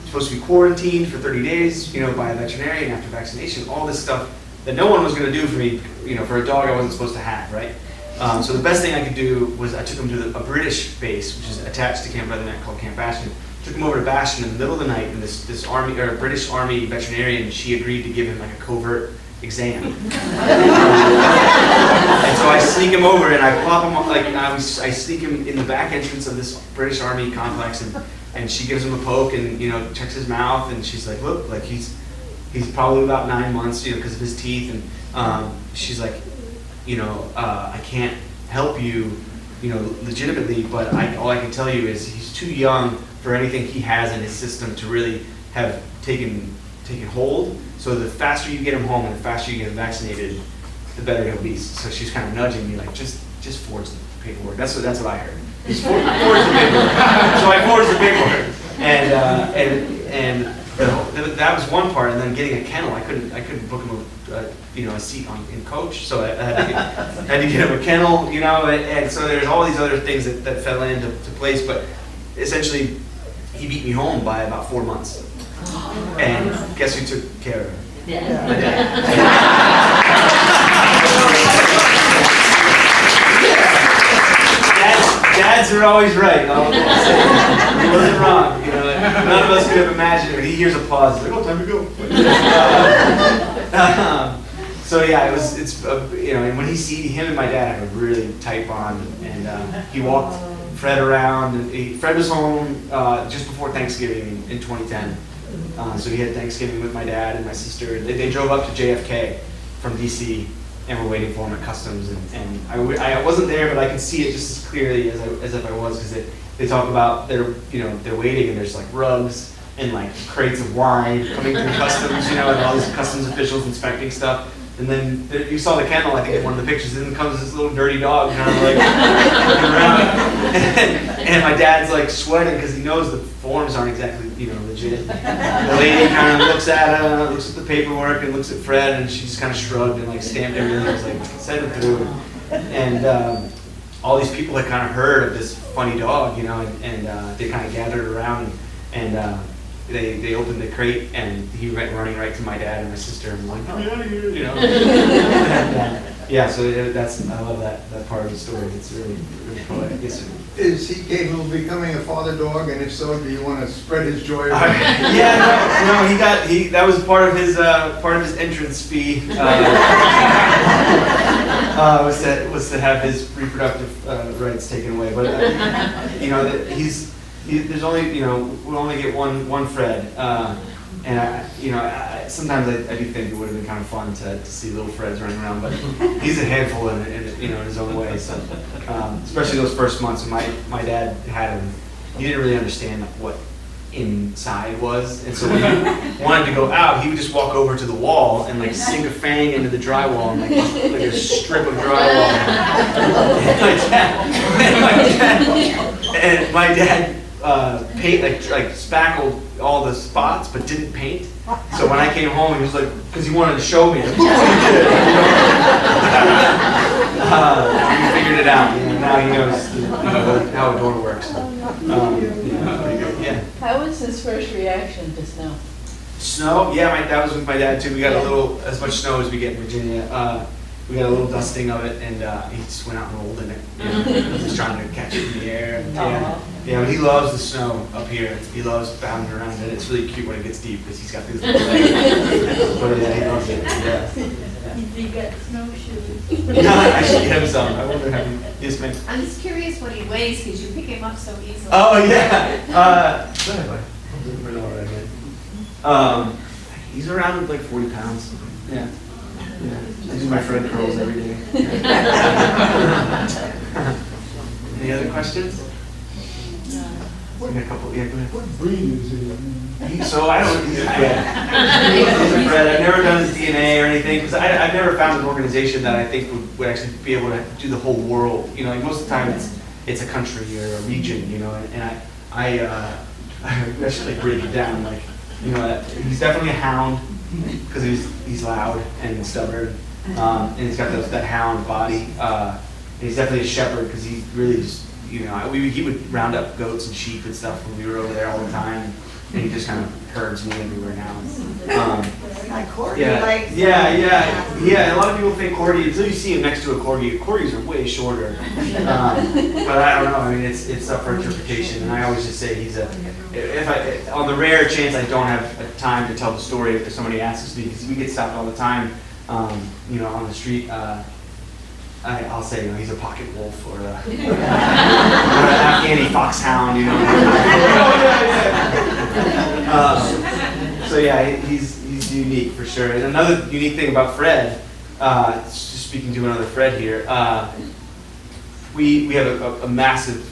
supposed to be quarantined for 30 days, you know, by a veterinarian after vaccination, all this stuff that no one was going to do for me, you know, for a dog I wasn't supposed to have, right? So the best thing I could do was I took him to a British base, which is attached to Camp Leatherneck called Camp Bastion. Took him over to Bastion in the middle of the night, and this army or British Army veterinarian, she agreed to give him like a covert exam. And so I sneak him over and I plop him like I sneak him in the back entrance of this British Army complex, and she gives him a poke and, you know, checks his mouth, and she's like, look, like he's probably about 9 months, you know, because of his teeth, and she's like, you know, I can't help you, you know, legitimately, but all I can tell you is he's too young for anything he has in his system to really have taken hold. So the faster you get him home and the faster you get him vaccinated, the better he'll be. So she's kind of nudging me like, just forge the paperwork. That's what I heard. Just forge the paperwork. So I forged the paperwork, and that was one part. And then getting a kennel, I couldn't book him a seat in coach. So I had to get him a kennel, you know. And so there's all these other things that fell into place, but essentially he beat me home by about 4 months. And guess who took care of him? My dad. Dads are always right. He wasn't wrong. You know, none of us could have imagined it. He hears applause. He's like, "Oh, time to go." So yeah, it's you know, and when him and my dad had a really tight bond, and he walked Fred around. And Fred was home just before Thanksgiving in 2010. So he had Thanksgiving with my dad and my sister. They drove up to JFK from DC and were waiting for him at customs. And I wasn't there, but I could see it just as clearly as if I was, because they talk about they're waiting, and there's like rugs and like crates of wine coming through customs, you know, and all these customs officials inspecting stuff. And then you saw the kennel, I think, in one of the pictures, and then comes this little dirty dog kind of like looking around. And my dad's like sweating because he knows the forms aren't exactly, you know, legit. The lady kind of looks at the paperwork and looks at Fred, and she just kind of shrugged and like stamped everything. I was like, send him through. And all these people had kind of heard of this funny dog, you know, and they kind of gathered around, and they opened the crate, and he went running right to my dad and my sister, and I'm like, "Get out of here," you know. And, yeah, so I love that part of the story. It's really poetic. Yes, sir. Is he capable of becoming a father dog, and if so, do you want to spread his joy around? That was part of his entrance fee. Was to have his reproductive rights taken away, but you know, there's only, you know, we'll only get one Fred, and sometimes I do think it would have been kind of fun to see little Freds running around, but he's a handful in his own way. So especially those first months when my dad had him, he didn't really understand what inside was, and so when he wanted to go out, he would just walk over to the wall and like sink a fang into the drywall, and like a strip of drywall. And my dad paint like spackled all the spots but didn't paint. So when I came home, he was like, because he wanted to show me, like, "Look what he did," you know? He figured it out. You know, now he knows how a door works. Pretty good. Yeah. How was his first reaction to snow? Snow? Yeah, that was with my dad too. We got as much snow as we get in Virginia. We got a little dusting of it, and he just went out and rolled in it. You know, just trying to catch it in the air. And, yeah, but he loves the snow up here. He loves bounding around it. It's really cute when it gets deep because he's got these little legs. But yeah, he loves it. Yeah. You got snowshoes. No, I should get him some. I wonder how he. Yes, ma'am. I'm just curious what he weighs, because you pick him up so easily. Oh yeah. He's around like 40 pounds. Yeah. I do my Fred curls every day. Any other questions? We got a couple. Yeah, go ahead. What breed is he? So I don't. He's a Fred. I've never done his DNA or anything, because I've never found an organization that I think would actually be able to do the whole world. You know, like most of the time it's a country or a region. You know, and I should like break it down. Like, you know, he's definitely a hound because he's loud and stubborn, and he's got that hound body. And he's definitely a shepherd because he really just. You know, he would round up goats and sheep and stuff when we were over there all the time. and he just kind of herds me everywhere now. Like Courtney Yeah, likes. yeah. A lot of people think corgi until you see him next to a corgi. Corgis are way shorter, but I don't know. I mean, it's up for interpretation, and I always just say he's a. If I, on the rare chance I don't have time to tell the story, if somebody asks me, because we get stopped all the time, you know, on the street. I'll say, you know, he's a pocket wolf or an Afghani foxhound, you know. So yeah, he's unique for sure. And another unique thing about Fred, just speaking to another Fred here, we have a massive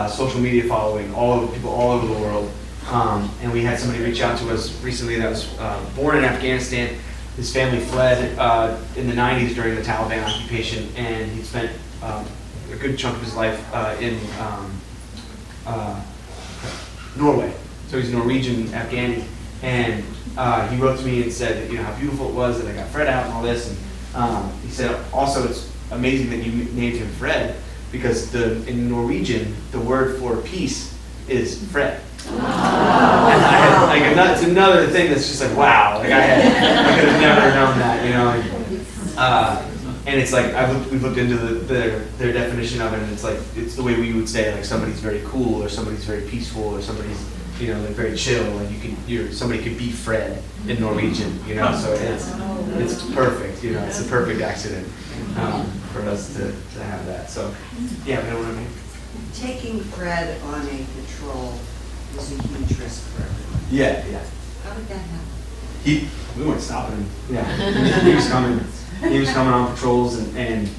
social media following, people all over the world. And we had somebody reach out to us recently that was born in Afghanistan. His family fled in the 90s during the Taliban occupation, and he spent a good chunk of his life in Norway. So he's a Norwegian Afghani, and he wrote to me and said that, you know, how beautiful it was that I got Fred out and all this. And he said also it's amazing that you named him Fred, because in Norwegian the word for peace is Fred. And I had, like, it's another thing that's just like, wow, like I could have never known that, you know. And it's like we've looked into their definition of it, and it's like it's the way we would say like somebody's very cool or somebody's very peaceful or somebody's, you know, like very chill. Like somebody could be Fred in Norwegian, you know. So it's perfect, you know. It's a perfect accident for us to have that. So yeah, you know what I mean. Taking Fred on a patrol was a huge risk for everyone. Yeah. How did that happen? We weren't stopping him. Yeah, he was coming. He was coming on patrols, and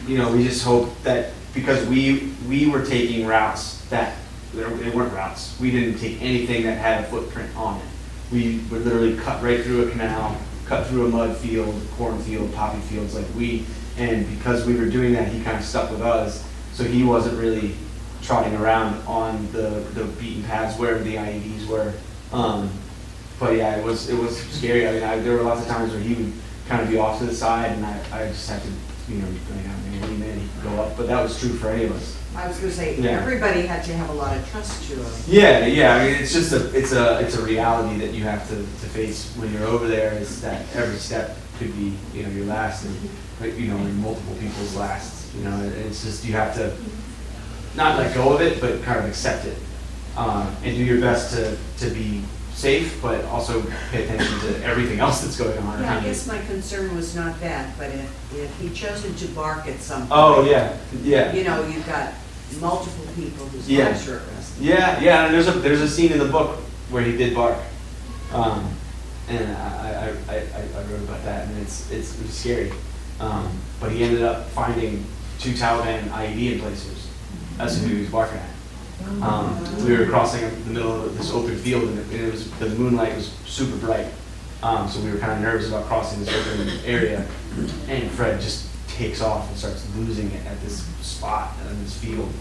you know, we just hoped that because we were taking routes that they weren't routes. We didn't take anything that had a footprint on it. We would literally cut right through a canal, cut through a mud field, cornfield, poppy fields, and because we were doing that, he kind of stuck with us. So he wasn't really trotting around on the beaten paths where the IEDs were. But yeah, it was scary. I mean, there were lots of times where he would kind of be off to the side, and I just had to, you know, any minute he could go up. But that was true for any of us. I was going to say, Yeah. everybody had to have a lot of trust to him. Yeah. I mean, it's just it's a reality that you have to face when you're over there. Is that every step could be, you know, your last, and you know, multiple people's last. You know, it's just you have to not let go of it, but kind of accept it, and do your best to be safe, but also pay attention to everything else that's going on Yeah, I around you. guess my concern was not that, but if he'd chosen to bark at something. Oh yeah. You know, you've got multiple people whose Yeah. lives are at risk. Yeah, and there's a scene in the book where he did bark, and I wrote about that, and it was scary, but he ended up finding 2 Taliban IED emplacers. That's who he was barking at. We were crossing the middle of this open field, and the moonlight was super bright, so we were kind of nervous about crossing this open area, and Fred just takes off and starts losing it at this spot in this field.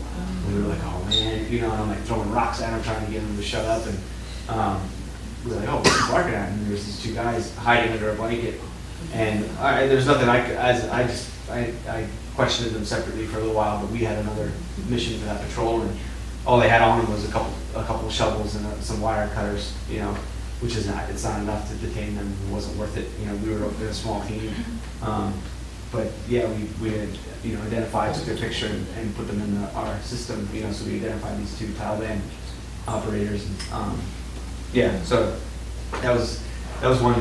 And we were like, oh man, you know, and I'm like throwing rocks at him, trying to get him to shut up, and we were like, oh, what's he barking at? And there's these 2 guys hiding under a blanket, and there's nothing I questioned them separately for a little while, but we had another mission for that patrol, and all they had on them was a couple of shovels and some wire cutters, you know, which it's not enough to detain them. It wasn't worth it. You know, we were in a small team, but yeah, we had, you know, identified, took their picture, and put them in our system, you know, so we identified these 2 Taliban operators, and yeah, so that was one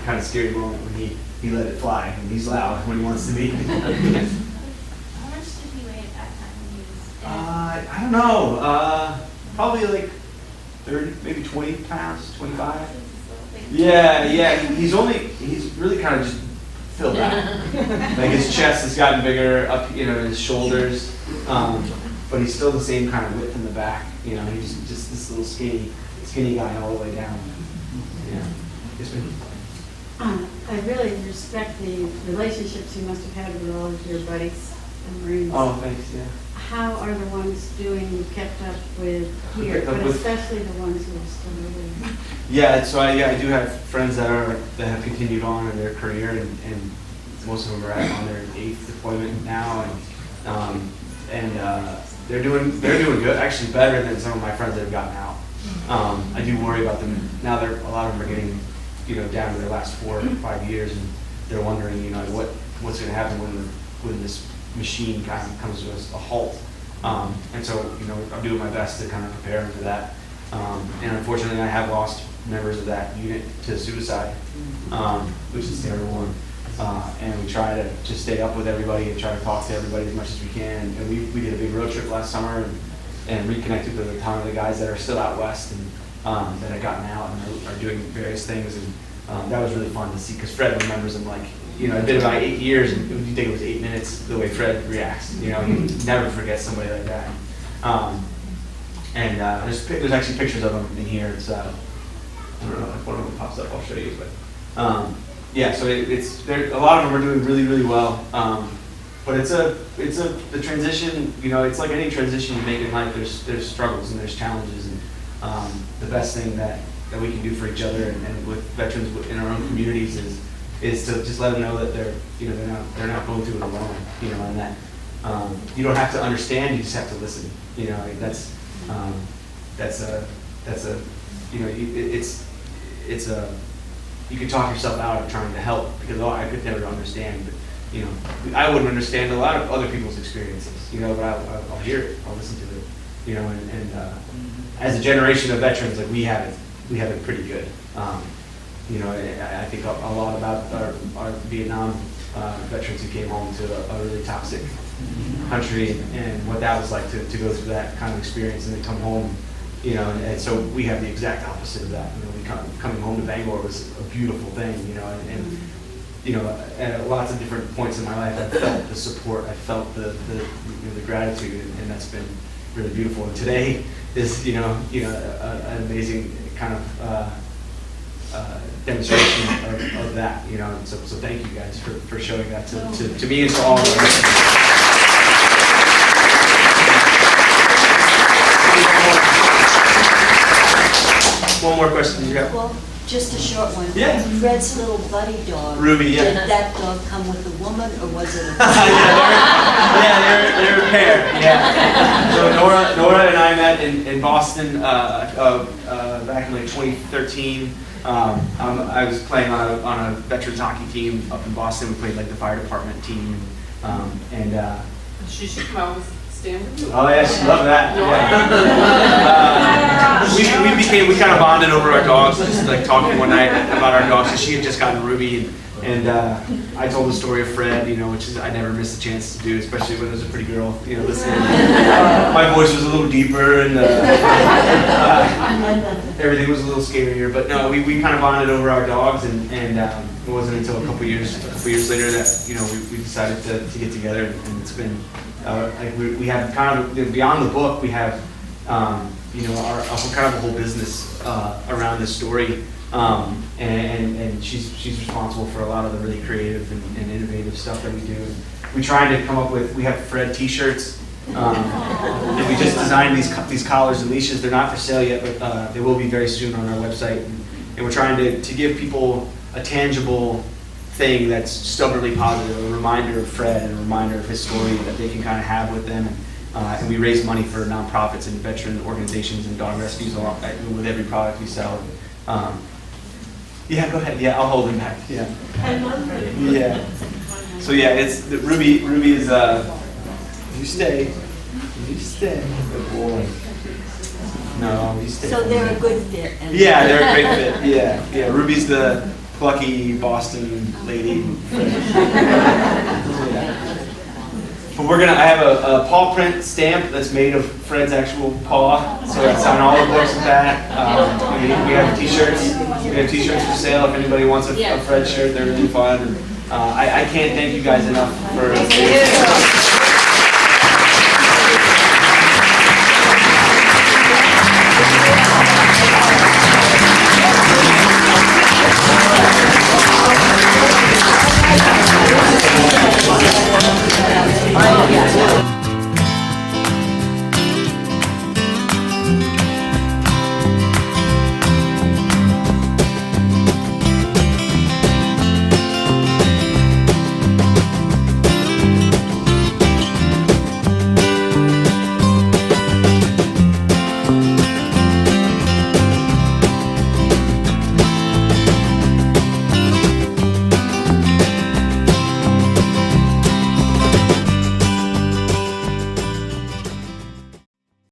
kind of scary moment when he let it fly, and he's loud when he wants to be. How much did he weigh at that time when he was dead? I don't know. Probably like 30, maybe 20 pounds, 25. Yeah. He's really kind of just filled out. Like his chest has gotten bigger up, you know, his shoulders, but he's still the same kind of width in the back. You know, he's just this little skinny guy all the way down. Yeah. Yes, ma'am. I really respect the relationships you must have had with all of your buddies and Marines. Oh, thanks. Yeah. How are the ones doing you kept up with here, Kept up but with- especially the ones who are still living? Yeah, so I do have friends that have continued on in their career, and most of them are on their 8th deployment now, and they're doing good, actually better than some of my friends that have gotten out. I do worry about them now. A lot of them are getting, down to their last 4 or 5 years, and they're wondering, what's going to happen when this machine kind of comes to a halt. And so, I'm doing my best to kind of prepare them for that. And unfortunately, I have lost members of that unit to suicide, which is terrible. And we try to just stay up with everybody and try to talk to everybody as much as we can. And we did a big road trip last summer and reconnected with a ton of the guys that are still out west and that have gotten out and are doing various things. And that was really fun to see, because Fred remembers them like, it's been about 8 years, and you think it was 8 minutes, the way Fred reacts. He never forgets somebody like that. And there's actually pictures of them in here. It's I don't know if one of them pops up. I'll show you. But yeah, so a lot of them are doing really, really well. But the transition. It's like any transition you make in life. There's struggles and there's challenges, and the best thing that we can do for each other and with veterans in our own communities is to just let them know that they're not going through it alone. And that you don't have to understand. You just have to listen. You can talk yourself out of trying to help, because I could never understand, but I wouldn't understand a lot of other people's experiences, but I'll hear it, I'll listen to it, and as a generation of veterans, like we have it pretty good. I think a lot about our Vietnam veterans who came home to a really toxic country and what that was like to go through that kind of experience and then come home, and so we have the exact opposite of that. Coming home to Bangor was a beautiful thing, and at lots of different points in my life, I felt the support, I felt the gratitude, and that's been really beautiful. And today is an amazing kind of demonstration of that, and so thank you guys for showing that to me and to all of us. One more question, you got? Well, just a short one. Yeah. Fred's little buddy dog. Ruby, yeah. Did that dog come with a woman, or was it a they're a pair, yeah. So Nora and I met in Boston back in like 2013. I was playing on a veterans hockey team up in Boston. We played like the fire department team, and She should come out and stand with you. oh yeah, she loved that. Yeah. We kind of bonded over our dogs, just like talking one night about our dogs. She had just gotten Ruby, and I told the story of Fred, which is I never missed a chance to do, especially when there's a pretty girl, listening. My voice was a little deeper, and everything was a little scarier. But no, we kind of bonded over our dogs, and it wasn't until a couple years later that we decided to get together, and it's been we have kind of beyond the book, we have our kind of a whole business around this story. And she's responsible for a lot of the really creative and innovative stuff that we do. And we try to come up with, we have Fred t-shirts. And we just designed these collars and leashes. They're not for sale yet, but they will be very soon on our website. And we're trying to give people a tangible thing that's stubbornly positive, a reminder of Fred and a reminder of his story that they can kind of have with them. And we raise money for nonprofits and veteran organizations and dog rescues with every product we sell. Yeah, go ahead. Yeah, I'll hold him back. Yeah. I love it. Yeah. So yeah, it's Ruby. Ruby is you stay. Good boy. No, you stay. So they're a good fit. Yeah, they're a great fit. Yeah. Ruby's the plucky Boston lady. But I have a paw print stamp that's made of Fred's actual paw, so I sign all the books with that. We have t-shirts. We have t-shirts for sale if anybody wants a Fred shirt. They're really fun. I can't thank you guys enough for.